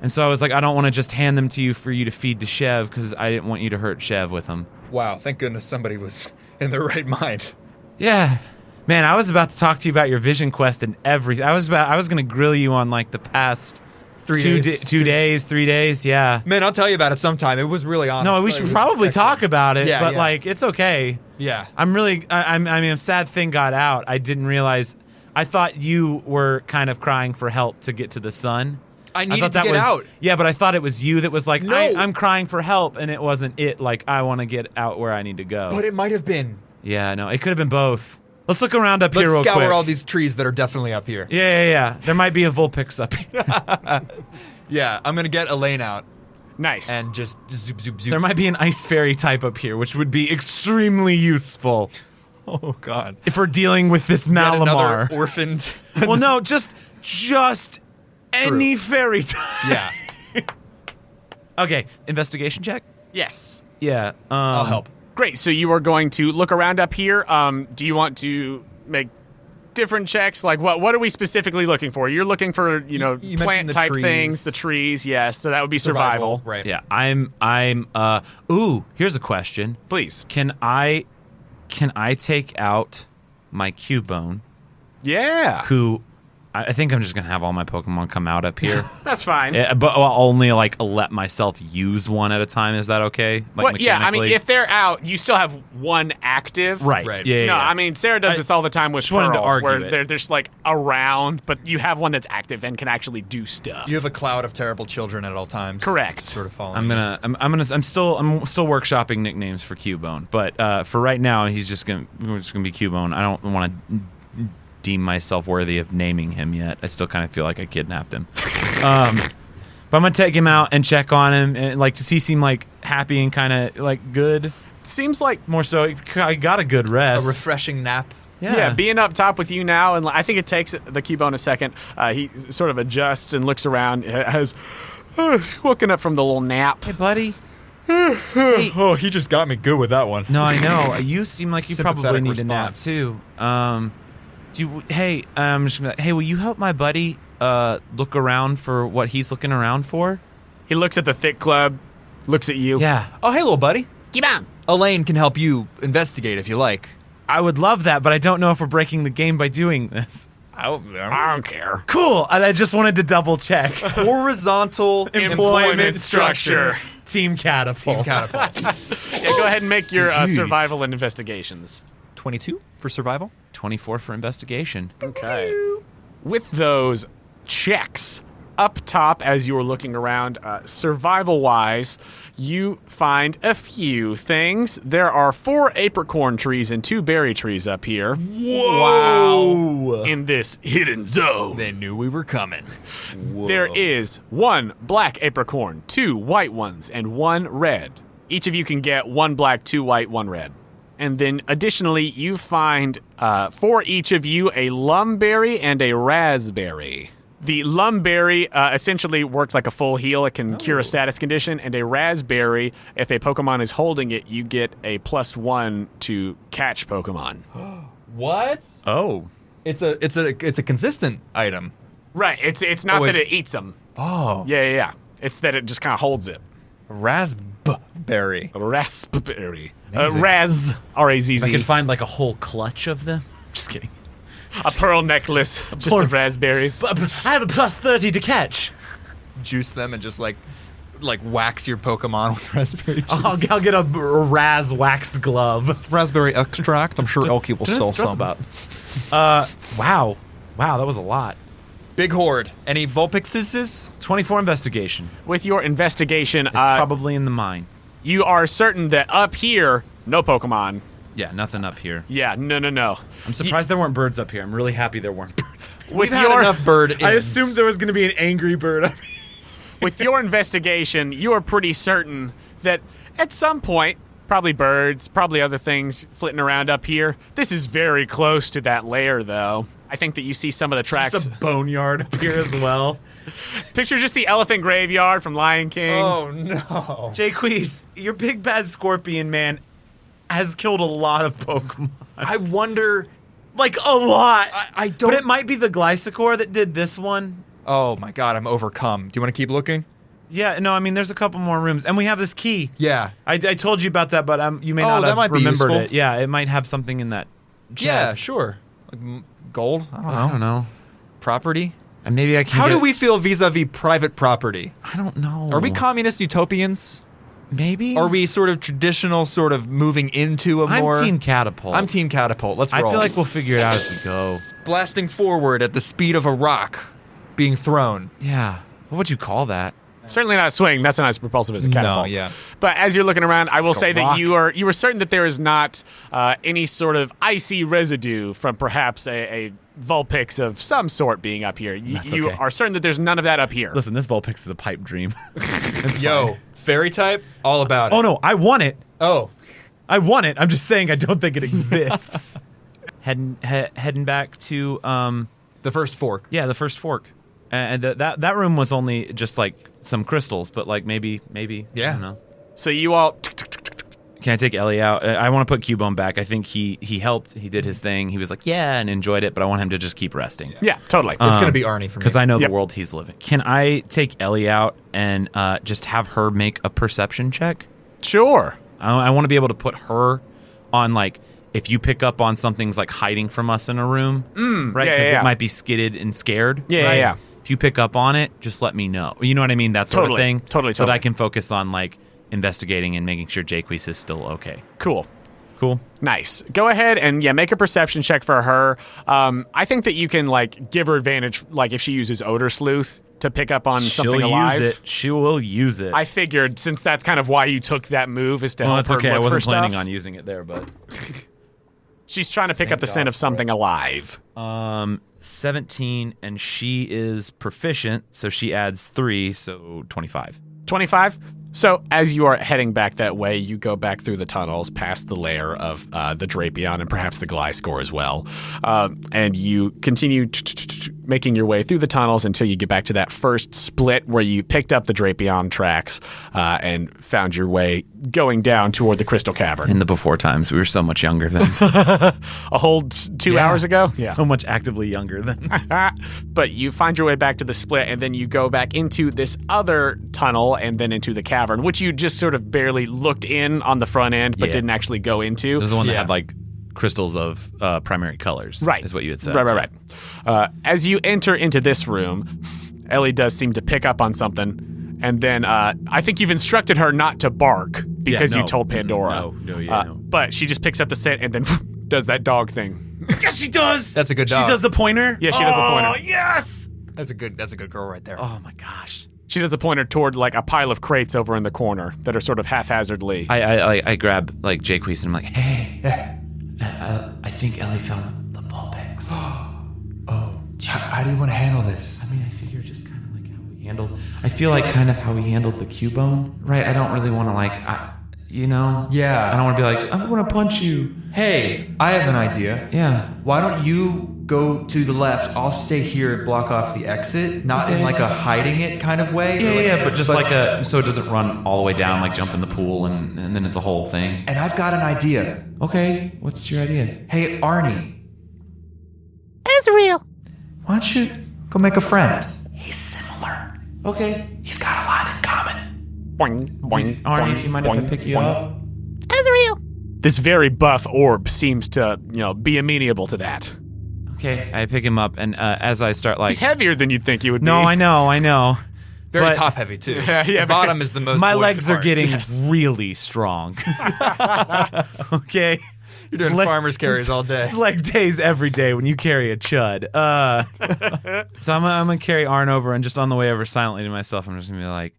And so I was like, I don't want to just hand them to you for you to feed to Chev because I didn't want you to hurt Chev with them. Wow, thank goodness somebody was in their right mind. Yeah. Man, I was about to talk to you about your vision quest and everything. I was going to grill you on the past 3 days, yeah. Man, I'll tell you about it sometime. It was really honest. No, we should probably talk about it, but it's okay. Yeah. A sad thing got out. I didn't realize, I thought you were kind of crying for help to get to the sun. I needed to get out. Yeah, but I thought it was you that was like, No. I'm crying for help, and it wasn't it, I want to get out where I need to go. But it might have been. Yeah, no, it could have been both. Let's look around up here real Let's quick. scour all these trees that are definitely up here. Yeah. There might be a Vulpix up here. Yeah, I'm going to get Elaine out. Nice. And just zoop, zoop, zoop. There might be an Ice Fairy type up here, which would be extremely useful Oh, God. if we're dealing with this Yet Malamar. another orphaned. Well, no, just any fairy type. Yeah. Okay, investigation check? Yes. Yeah. I'll help. Great. So you are going to look around up here. Do you want to make different checks? What are we specifically looking for? You're looking for, you mentioned plant the type trees. things, the trees. Yes. So that would be survival. Right. Yeah, here's a question. Please. Can I take out my Cubone, Yeah. who I think I'm just going to have all my Pokemon come out up here. That's fine. Yeah, but I'll only let myself use one at a time. Is that okay? Yeah, I mean, mechanically? if they're out, you still have one active. Right. Right. Yeah. No, yeah. I mean, Sarah does this all the time with just wanted to Pearl, argue where it. they're just around, but you have one that's active and can actually do stuff. You have a cloud of terrible children at all times. Correct. Sort of following. I'm still workshopping nicknames for Cubone, but for right now, we're just gonna be Cubone. I don't want to deem myself worthy of naming him yet. I still kind of feel like I kidnapped him. But I'm gonna take him out and check on him, and does he seem happy and kind of good? Seems like More so, I got a good rest. A refreshing nap. Yeah, being up top with you now, and I think it takes the Cubone a second. He sort of adjusts and looks around, has woken up from the little nap. Hey, buddy. Oh, he just got me good with that one. No, I know. You seem like you probably Sympathetic need a nap response. too. I'm just gonna, hey, will you help my buddy look around for what he's looking around for? He looks at the thick club, looks at you. Yeah. Oh, hey, little buddy. Cubone. Elaine can help you investigate if you like. I would love that, but I don't know if we're breaking the game by doing this. I don't care. Cool. I just wanted to double check. Horizontal Employment structure. Team Catapult. Catapult. Yeah, go ahead and make your survival and investigations. 22 for survival. 24 for investigation. Okay. With those checks up top as you're looking around, survival-wise, you find a few things. There are 4 apricorn trees and 2 berry trees up here. Whoa! In this hidden zone. They knew we were coming. There is 1 black apricorn, 2 white ones, and 1 red. Each of you can get 1 black, 2 white, 1 red. And then additionally, you find for each of you a lumberry and a raspberry. The lumberry essentially works like a full heal. It can cure a status condition. And a raspberry, if a Pokemon is holding it, you get a +1 to catch Pokemon. What? Oh. It's a consistent item. Right. It's not that it eats them. Oh. Yeah. It's that it just kind of holds it. Raspberry. A raspberry. Raz. R-A-Z-Z. I could find like a whole clutch of them. Just kidding. A pearl necklace just of raspberries. I have a +30 to catch. Juice them and just like wax your Pokemon with raspberry juice. I'll get a Raz waxed glove. Raspberry extract. I'm sure Elky will sell some. Wow, that was a lot. Big horde. Any Vulpixes? 24 investigation. With your investigation, It's probably in the mine. you are certain that up here, no Pokemon. Yeah, nothing up here. Yeah, no. I'm surprised there weren't birds up here. I'm really happy there weren't birds up here. With We've had enough bird. I assumed there was going to be an angry bird up here. With your investigation, you are pretty certain that at some point, probably birds, probably other things flitting around up here. This is very close to that lair, though. I think that you see some of the tracks. Just a boneyard up here as well. Picture just the elephant graveyard from Lion King. Oh no. Jaques, your big bad scorpion man has killed a lot of Pokemon. I wonder. Like a lot. I don't. But it might be the Glysacore that did this one. Oh my god, I'm overcome. Do you want to keep looking? Yeah, no, I mean, there's a couple more rooms. And we have this key. Yeah. I told you about that, but you may not that have might be remembered useful. it. Yeah, it might have something in that chest. Yeah, sure. Like gold? I don't know. know. Property? And maybe I can How do we feel vis-a-vis private property? I don't know. Are we communist utopians? Maybe? Are we sort of traditional, sort of moving into a more... I'm Team Catapult. I'm Team Catapult. Let's roll. I feel like we'll figure it out as we go. Blasting forward at the speed of a rock being thrown. Yeah. What would you call that? Certainly not a swing. That's not as propulsive as a catapult. No, yeah. But as you're looking around, I will say that rock. you were certain that there is not any sort of icy residue from perhaps a Vulpix of some sort being up here. That's You okay. are certain that there's none of that up here. Listen, this Vulpix is a pipe dream. Yo, fairy type? All about it. Oh, no, I want it. Oh. I want it. I'm just saying I don't think it exists. Heading back to, The first fork. yeah, the first fork. And that room was only just like some crystals, but like maybe, Yeah. I don't know. So you all... Can I take Ellie out? I want to put Cubone back. I think he helped. He did his thing. He was like, yeah, and enjoyed it, but I want him to just keep resting. Yeah, totally. It's going to be Arnie for me. Because I know Yep. the world he's living. Can I take Ellie out and just have her make a perception check? Sure. I want to be able to put her on, like, if you pick up on something's like hiding from us in a room, right? yeah, Because yeah. it might be skidded and scared. Yeah, right? yeah. If you pick up on it, just let me know. You know what I mean? That sort Totally, of thing. totally, So that totally. I can focus on, like, investigating and making sure Jaques is still okay. Cool. Cool. Nice. Go ahead and make a perception check for her. I think that you can like give her advantage, like if she uses Odor Sleuth to pick up on something alive. Use it. She will use it. I figured since that's kind of why you took that move is to well, help that's her okay. I look wasn't for planning stuff. on using it there, but She's trying to pick up the scent of something alive. 17, and she is proficient, so she adds 3, so 25. 25. So as you are heading back that way, you go back through the tunnels, past the lair of the Drapion and perhaps the Gliscor as well. And you continue making your way through the tunnels until you get back to that first split where you picked up the Drapion tracks and found your way going down toward the Crystal Cavern. In the before times, we were so much younger then. A whole 2 hours ago? So much actively younger then. But you find your way back to the split, and then you go back into this other tunnel and then into the cavern, which you just sort of barely looked in on the front end, but Yeah. didn't actually go into. It was the one that Yeah. had like crystals of primary colors. Right. Is what you had said. Right. As you enter into this room, Ellie does seem to pick up on something. And then I think you've instructed her not to bark because you no. told Pandora. No. But she just picks up the scent and then does that dog thing. Yes, she does. That's a good dog. She does the pointer. Yeah, she does the pointer. Oh, yes. That's a good girl right there. Oh my gosh. She does the pointer toward like a pile of crates over in the corner that are sort of haphazardly. I grab like Jaques and I'm like, hey, I think Ellie found the Vulpix. How do you want to handle this? I mean, I figure just kind of like how we handled. I feel like kind of how we handled the Cubone, right? I don't really want to like, Yeah. I don't want to be like, I'm going to punch you. Hey, I have an idea. Yeah. Why don't you go to the left. I'll stay here and block off the exit, not in like a hiding it kind of way. Yeah, but just like so it doesn't run all the way down, like jump in the pool, and then it's a whole thing. And I've got an idea. Okay, what's your idea? Hey, Arnie. Israel. Why don't you go make a friend? He's similar. Okay. He's got a lot in common. Boing, boing, Arnie, boing, do you mind if I pick you up? Israel. This very buff orb seems to, be amenable to that. Okay, I pick him up, and as I start He's heavier than you'd think he would be. No, I know. Very But- top heavy too. Yeah, the bottom is the most. My buoyant legs are part. getting really strong. Okay. You're doing farmer's carries all day. It's like days every day when you carry a chud. So I'm gonna carry Arn over, and just on the way over, silently to myself, I'm just gonna be like,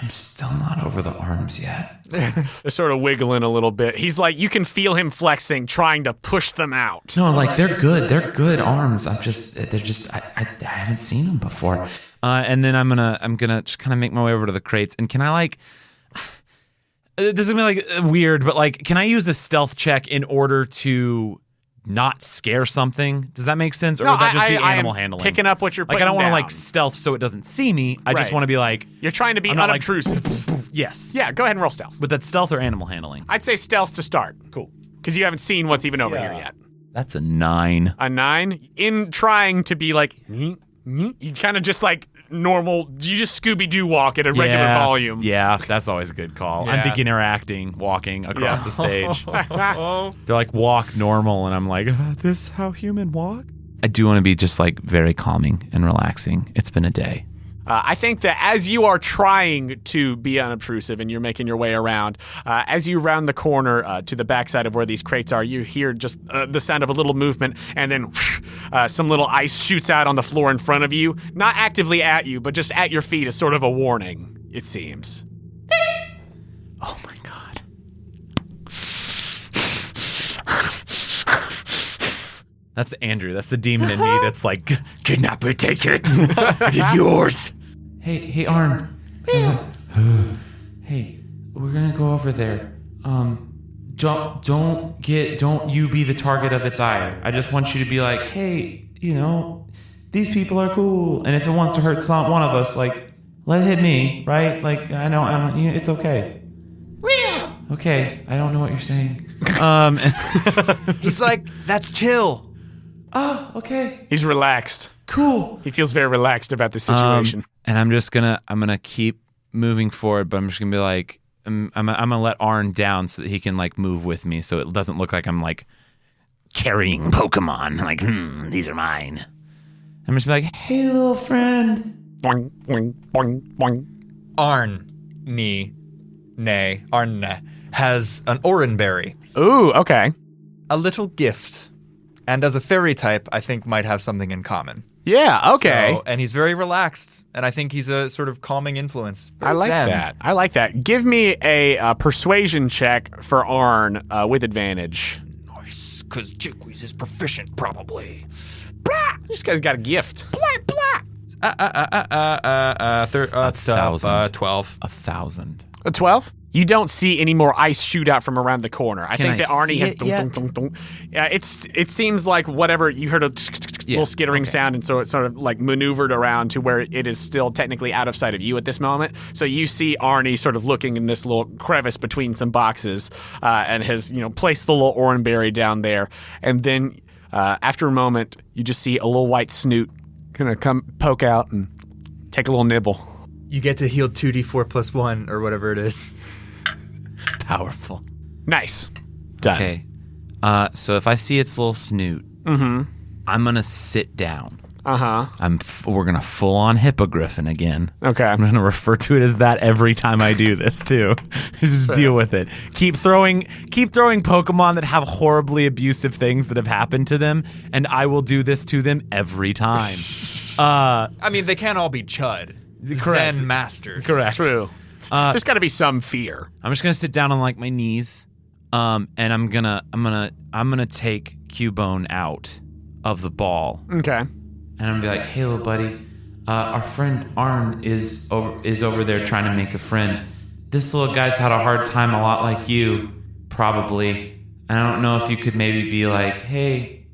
I'm still not over the arms yet. They're sort of wiggling a little bit. He's like, you can feel him flexing, trying to push them out. No, like they're good. They're good arms. I haven't seen them before. And then I'm gonna just kind of make my way over to the crates. And can I like? This is gonna be like weird, but like, can I use a stealth check in order to not scare something? Does that make sense? Or would that just be animal handling? Picking up what you're like, putting I don't want to down. like stealth so it doesn't see me. I just Right. want to be like, You're trying to be I'm not like, unobtrusive. yes. Yeah, go ahead and roll stealth. But that's stealth or animal handling. I'd say stealth to start. Cool. Because you haven't seen what's even over here yet. That's a 9. A 9. In trying to be like, you kind of just like normal, you just Scooby-Doo walk at a regular volume. Yeah, that's always a good call. Yeah. I'm beginner acting, walking across Yeah. the stage. They're like, walk normal, and I'm like, this how human walk? I do want to be just like very calming and relaxing. It's been a day. I think that as you are trying to be unobtrusive and you're making your way around, as you round the corner to the backside of where these crates are, you hear just the sound of a little movement, and then some little ice shoots out on the floor in front of you, not actively at you, but just at your feet as sort of a warning, it seems. Oh my god. That's Andrew. That's the demon in me that's like, kidnapper, take it. It is yours. Hey, Arn. Hey, we're gonna go over there. Don't you be the target of its ire. I just want you to be like, hey, these people are cool, and if it wants to hurt one of us, like, let it hit me, right? Like, I know, it's okay. Okay, I don't know what you're saying. Just like, that's chill. Oh, okay. He's relaxed. Cool. He feels very relaxed about the situation. And I'm gonna keep moving forward, but I'm just gonna be like, I'm gonna let Arn down so that he can like move with me, so it doesn't look like I'm like carrying Pokemon. Like, these are mine. I'm just like, hey, little friend. Boing, boing, boing, boing. Arne has an Oranberry, Ooh, okay. a little gift, and as a fairy type, I think might have something in common. Yeah, okay. So, and he's very relaxed, and I think he's a sort of calming influence. I like that. I like that. Give me a persuasion check for Arn with advantage. Nice, because Jacques is proficient, probably. Blah! This guy's got a gift. Blah, blah. 1,000. 12. 1,000. A 12? You don't see any more ice shoot out from around the corner. I think I that Arnie see has. it yet? It seems like whatever you heard a little skittering sound, and so it's sort of like maneuvered around to where it is still technically out of sight of you at this moment. So you see Arnie sort of looking in this little crevice between some boxes, and has placed the little Oranberry down there, and then after a moment you just see a little white snoot kind of come poke out and take a little nibble. You get to heal 2d4 plus 1, or whatever it is. Powerful. Nice. Done. Okay. So if I see its little snoot, I'm gonna sit down. We're gonna full on hippogriffin again. Okay. I'm gonna refer to it as that every time I do this too. Just deal with it. Keep throwing Pokemon that have horribly abusive things that have happened to them, and I will do this to them every time. I mean, they can't all be Chud. Correct. Zen masters. Correct. True. There's got to be some fear. I'm just gonna sit down on like my knees, and I'm gonna take Cubone out of the ball, Okay. and I'm gonna be like, "Hey, little buddy, our friend Arn is over there trying to make a friend. This little guy's had a hard time, a lot like you, probably. I don't know if you could maybe be like, hey,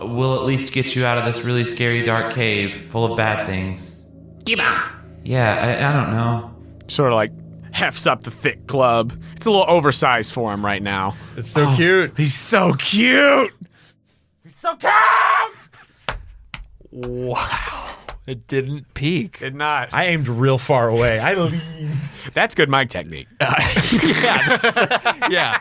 will at least get you out of this really scary dark cave full of bad things. Yeah, I don't know. Sort of like hefts up the thick club. It's a little oversized for him right now. It's so cute. He's so cute. He's so cute. Wow. It didn't peak. Did not. I aimed real far away. I leaned. That's good mic technique. Yeah.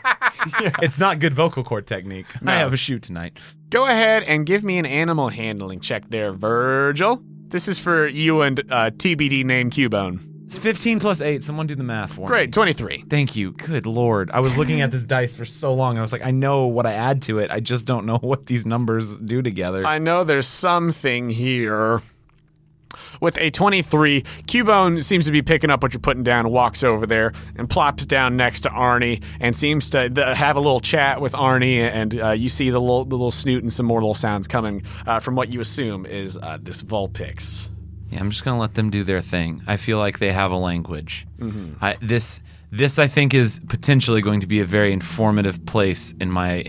It's not good vocal cord technique. I have a shoot tonight. Go ahead and give me an animal handling check there, Virgil. This is for you and TBD named Cubone. It's 15 plus 8. Someone do the math for me. Great, 23. Thank you. Good Lord. I was looking at this dice for so long. And I was like, I know what I add to it. I just don't know what these numbers do together. I know there's something here. With a 23, Cubone seems to be picking up what you're putting down, walks over there and plops down next to Arnie and seems to have a little chat with Arnie, and you see the little snoot and some more little sounds coming from what you assume is this Vulpix. Yeah, I'm just gonna let them do their thing. I feel like they have a language. Mm-hmm. This I think is potentially going to be a very informative place in my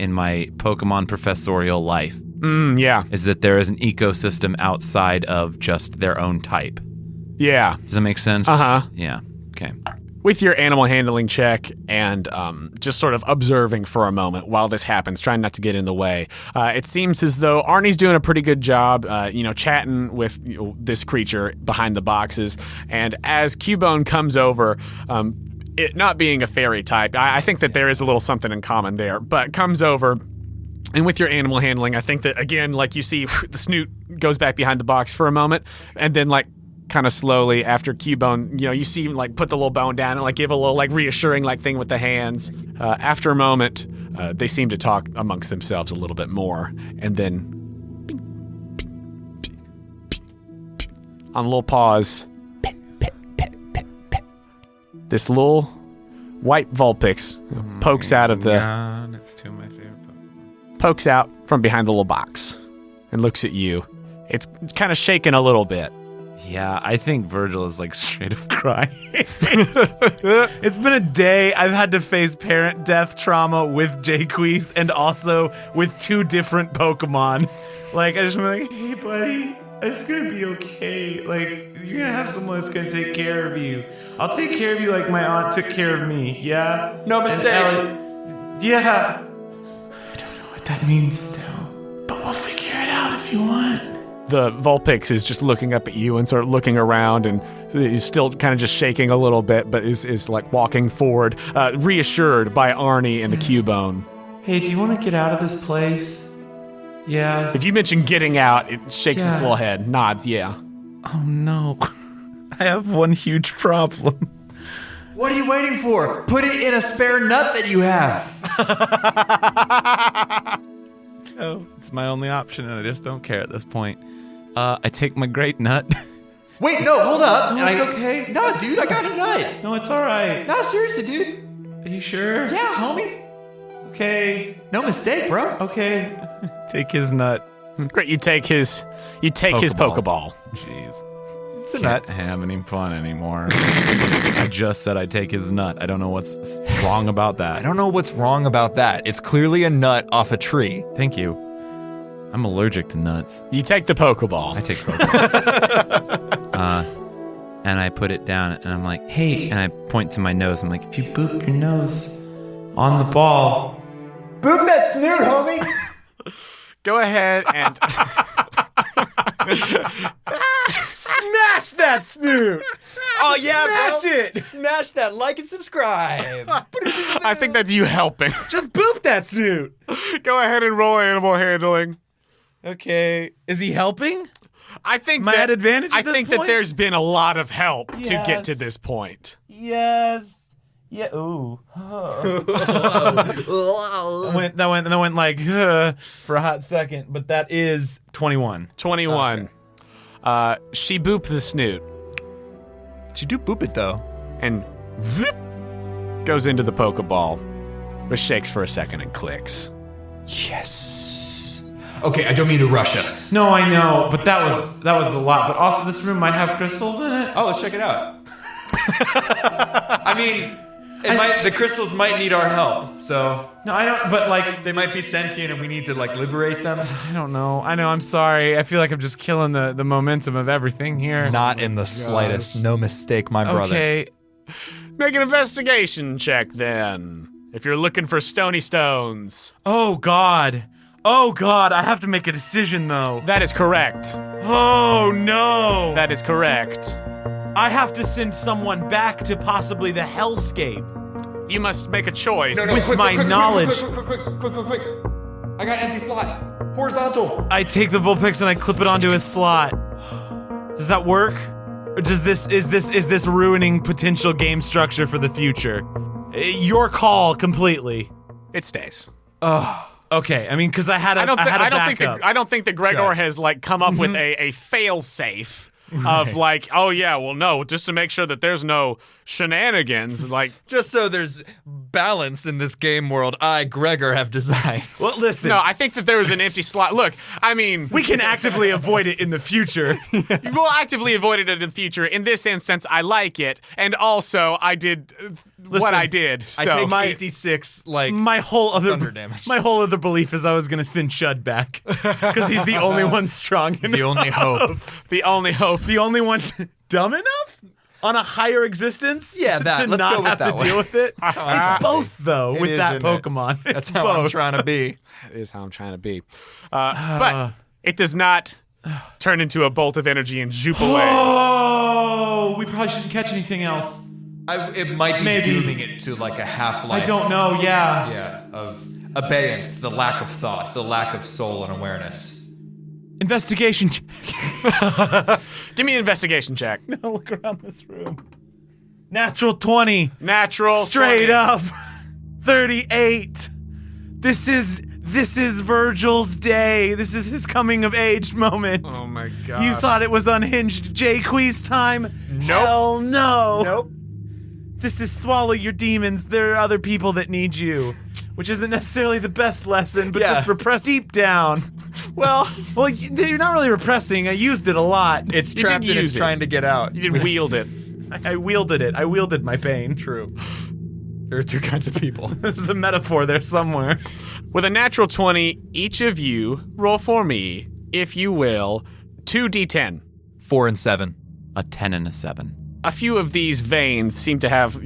Pokemon professorial life. Yeah. Is that there is an ecosystem outside of just their own type. Yeah. Does that make sense? Uh-huh. Yeah. Okay. With your animal handling check and just sort of observing for a moment while this happens, trying not to get in the way, it seems as though Arnie's doing a pretty good job, chatting with this creature behind the boxes. And as Cubone comes over, it not being a fairy type, I think that there is a little something in common there, but comes over. And with your animal handling, I think that, again, like you see the snoot goes back behind the box for a moment, and then, like, kind of slowly after Cubone, you see him, like, put the little bone down and, like, give a little, like, reassuring, like, thing with the hands. After a moment, they seem to talk amongst themselves a little bit more, and then on a little pause, this little white Vulpix pokes out of the... God, it's two of my favorite Pokemon. Pokes out from behind the little box and looks at you. It's kind of shaking a little bit. Yeah, I think Virgil is like straight up crying. It's been a day. I've had to face parent death trauma with Jayquees and also with two different Pokemon. Like, I just went like, hey, buddy, it's going to be okay. Like, you're going to have someone that's going to take care of you. I'll take care of you like my aunt took care of me, yeah? No mistake. Yeah. I don't know what that means still, but we'll figure it out if you want. The Vulpix is just looking up at you and sort of looking around, and he's still kind of just shaking a little bit, but is like walking forward, reassured by Arnie and the Cubone. Hey, do you want to get out of this place? Yeah. If you mention getting out, it shakes his Yeah. little head, nods, yeah. Oh no. I have one huge problem. What are you waiting for? Put it in a spare nut that you have. Oh, it's my only option, and I just don't care at this point. I take my great nut. Wait, no, hold up. No, it's okay. No, dude, I got a nut. No, it's all right. No, seriously, dude. Are you sure? Yeah, homie. Okay. No mistake, bro. Okay. Take his nut. Great, you take his Pokeball. Jeez. It's a Can't nut. have any fun anymore. I just said I'd take his nut. I don't know what's wrong about I that. don't know what's wrong about that. It's clearly a nut off a tree. Thank you. I'm allergic to nuts. You take the Pokeball. I take Pokemon. And I put it down, and I'm like, hey, and I point to my nose. I'm like, if you boop your nose on the ball. Boop that snoot, homie. Go ahead and Smash that snoot! Oh, yeah, Smash bro. it! Smash that like and subscribe. I think that's you helping. Just boop that snoot! Go ahead and roll animal handling. Okay. Is he helping? I think Am I at advantage I at this think that point? there's been a lot of help to get to Yes. this point. Yes. Yeah. Ooh. That went like for a hot second, but that is 21. 21. She booped the snoot Did you do boop it, though? and whoop, goes into the Pokeball, which shakes for a second and clicks. Yes. Okay, I don't mean to rush us. No, I know, but that was a lot. But also, this room might have crystals in it. Oh, let's check it out. I mean, The crystals might need our help, so No, I don't. But like, they might be sentient, and we need to like liberate them. I don't know. I know. I'm sorry. I feel like I'm just killing the momentum of everything here. Not in the slightest. No mistake, my brother. Okay. Make an investigation check then. If you're looking for stony stones. Oh God. Oh God. I have to make a decision though. That is correct. Oh no. That is correct. I have to send someone back to possibly the hellscape. You must make a choice. With my knowledge. Quick. I got empty slot. Horizontal. I take the Vulpix and I clip it onto his slot. Does that work? Or is this ruining potential game structure for the future? Your call completely. It stays. Okay, I mean, because I had a backup. I don't think that Gregor has like come up with a fail safe of like, oh yeah, well no, just to make sure that there's no shenanigans. Like, Just so there's balance in this game world, I, Gregor, have designed. Well, listen. no, I think that there was an empty slot. Look, I mean, We can actively avoid it in the future. we'll actively avoid it in the future. In this instance, I like it, and also I did what I did. So I take 86 like My whole thunder damage. other belief is I was gonna send Shud back because he's the only one strong enough. the only hope. the only hope. The only one dumb enough on a higher existence. Yeah, to that. Let's not go with have that to way. deal with it. It's both though It with is, that isn't it? Pokemon. That's It's how both. I'm trying to be. That is how I'm trying to be. But it does not turn into a bolt of energy and zoop away. Oh, we probably shouldn't catch anything else. It might be Maybe. dooming it to like a half-life. I don't know. Yeah. Yeah, of abeyance, the lack of thought, the lack of soul and awareness. Investigation. Give me an investigation check. Look around this room. Natural 20. Natural. Straight 20. up. 38. This is Virgil's day. This is his coming of age moment. Oh my god. You thought it was unhinged Jayquees time? Nope. Hell no. Nope. This is swallow your demons. There are other people that need you. Which isn't necessarily the best lesson, but Yeah. just repress deep down. Well, you're not really repressing. I used it a lot. It's You trapped did and it's use it. trying to get out. You didn't wield it. I wielded it. I wielded my pain. True. There are two kinds of people. There's a metaphor there somewhere. With a natural 20, each of you roll for me, if you will, 2d10. 4 and 7. A 10 and a 7. A few of these veins seem to have,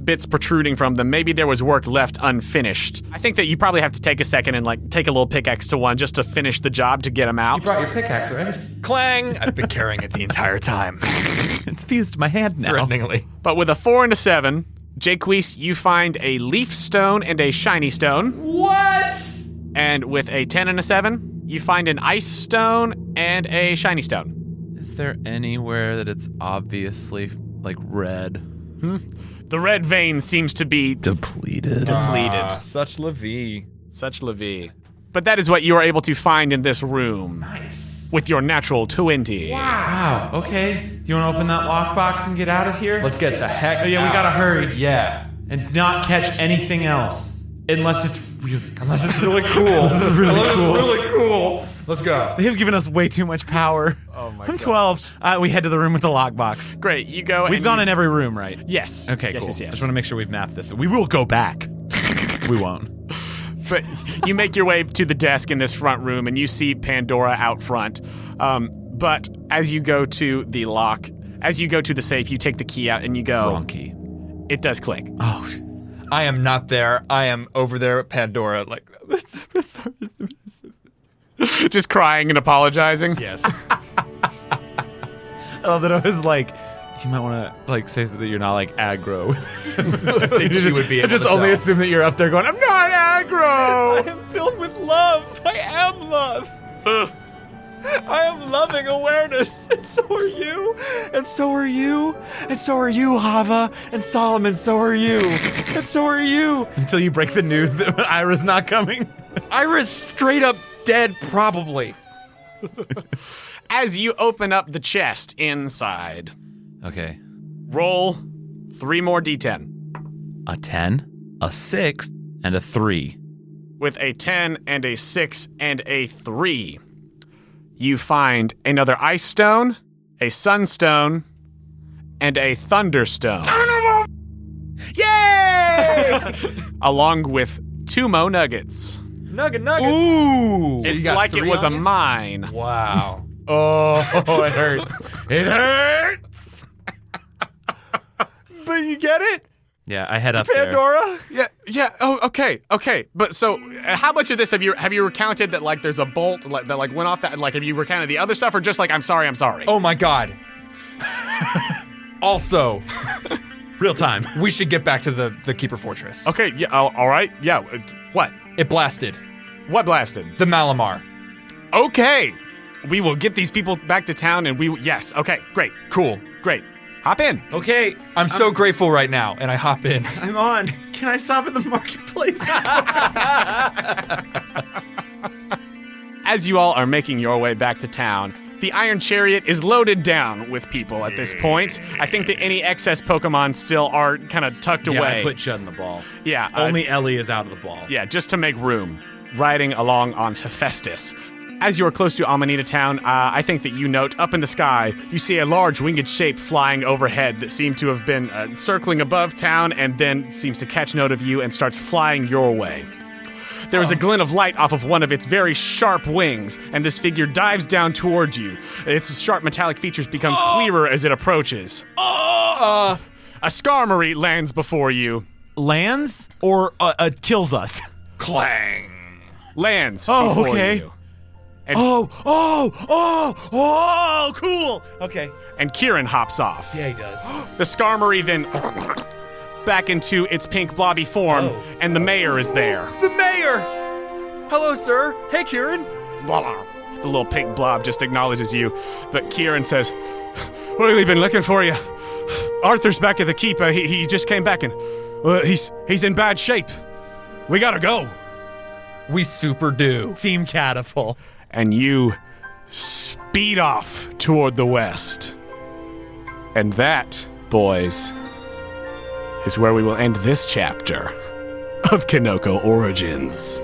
bits protruding from them. Maybe there was work left unfinished. I think that you probably have to take a second and take a little pickaxe to one just to finish the job to get them out. Brought your pickaxe, right? Clang! I've been carrying it the entire time. It's fused to my hand now. Threateningly. But with a 4 and a 7, Jayquees, you find a leaf stone and a shiny stone. What? And with a 10 and a 7, you find an ice stone and a shiny stone. Is there anywhere that it's obviously red? The red vein seems to be Depleted. depleted. Such la vie. Such la vie. But that is what you are able to find in this room. Nice. With your natural 20. Wow. Okay. Do you want to open that lockbox and get out of here? Let's get the heck Oh, yeah, we out. gotta hurry. Yeah. And not catch anything else. Unless it's really cool. Unless it's really cool. This is really Unless cool. it's really cool. Let's go. They've given us way too much power. Oh my I'm 12. We head to the room with the lockbox. Great, you go. We've and gone you- in every room, right? Yes. Okay, yes, cool. Yes, yes. Just want to make sure we've mapped this. We will go back. We won't. But you make your way to the desk in this front room and you see Pandora out front. But as you go to the lock, as you go to the safe, you take the key out and you go. Wrong key. It does click. Oh, I am not there. I am over there at Pandora. Just crying and apologizing. Yes. I love that I was like, you might want to say that you're not aggro. I think she would be able I just to only tell. assume that you're up there going, I'm not aggro. I am filled with love. I am love. I am loving awareness. And so are you. And so are you. And so are you, Hava. And Solomon, so are you. And so are you. Until you break the news that Ira's not coming. Ira's straight up dead, probably. As you open up the chest inside, Okay. roll 3 more d10. A 10, a 6, and a 3. With a 10 and a 6 and a 3, you find another ice stone, a sunstone, and a thunderstone. Yay! along with 2 Mo nuggets. Nuggets. Ooh. It's got like it 3 was a on you? mine. Wow. Oh, it hurts. It hurts. But you get it? Yeah, I head up there. Pandora? Yeah. Oh, okay. But so, how much of this have you recounted that like there's a bolt that like went off that like have you recounted the other stuff or just like I'm sorry? Oh my god. Also, Real time. we should get back to the Keeper Fortress. Okay. Yeah. All right. Yeah. What? It blasted. What blasted? The Malamar. Okay. We will get these people back to town and yes. Okay. Great. Cool. Great. Hop in. Okay, I'm so grateful right now, and I hop in. I'm on. Can I stop at the marketplace? As you all are making your way back to town, the Iron Chariot is loaded down with people at this point. I think that any excess Pokemon still are kind of tucked Yeah, away. I put Chud in the ball. Yeah, Only Ellie is out of the ball. Yeah, just to make room. Riding along on Hephaestus. As you are close to Amanita Town, I think that you note up in the sky, you see a large winged shape flying overhead that seemed to have been circling above town and then seems to catch note of you and starts flying your way. There is a glint of light off of one of its very sharp wings, and this figure dives down towards you. Its sharp metallic features become clearer as it approaches. A Skarmory lands before you. Lands or kills us? Clang. Lands Oh, before okay. you. Cool. Okay. And Kieran hops off. Yeah, he does. The Skarmory then back into its pink blobby form, and the mayor is there. The mayor! Hello, sir. Hey, Kieran. The little pink blob just acknowledges you, but Kieran says, "We've been looking for you. Arthur's back at the keep. He just came back, and he's in bad shape. We gotta go." We super do. Team Catapult. And you speed off toward the west. And that, boys, is where we will end this chapter of Kinoko Origins.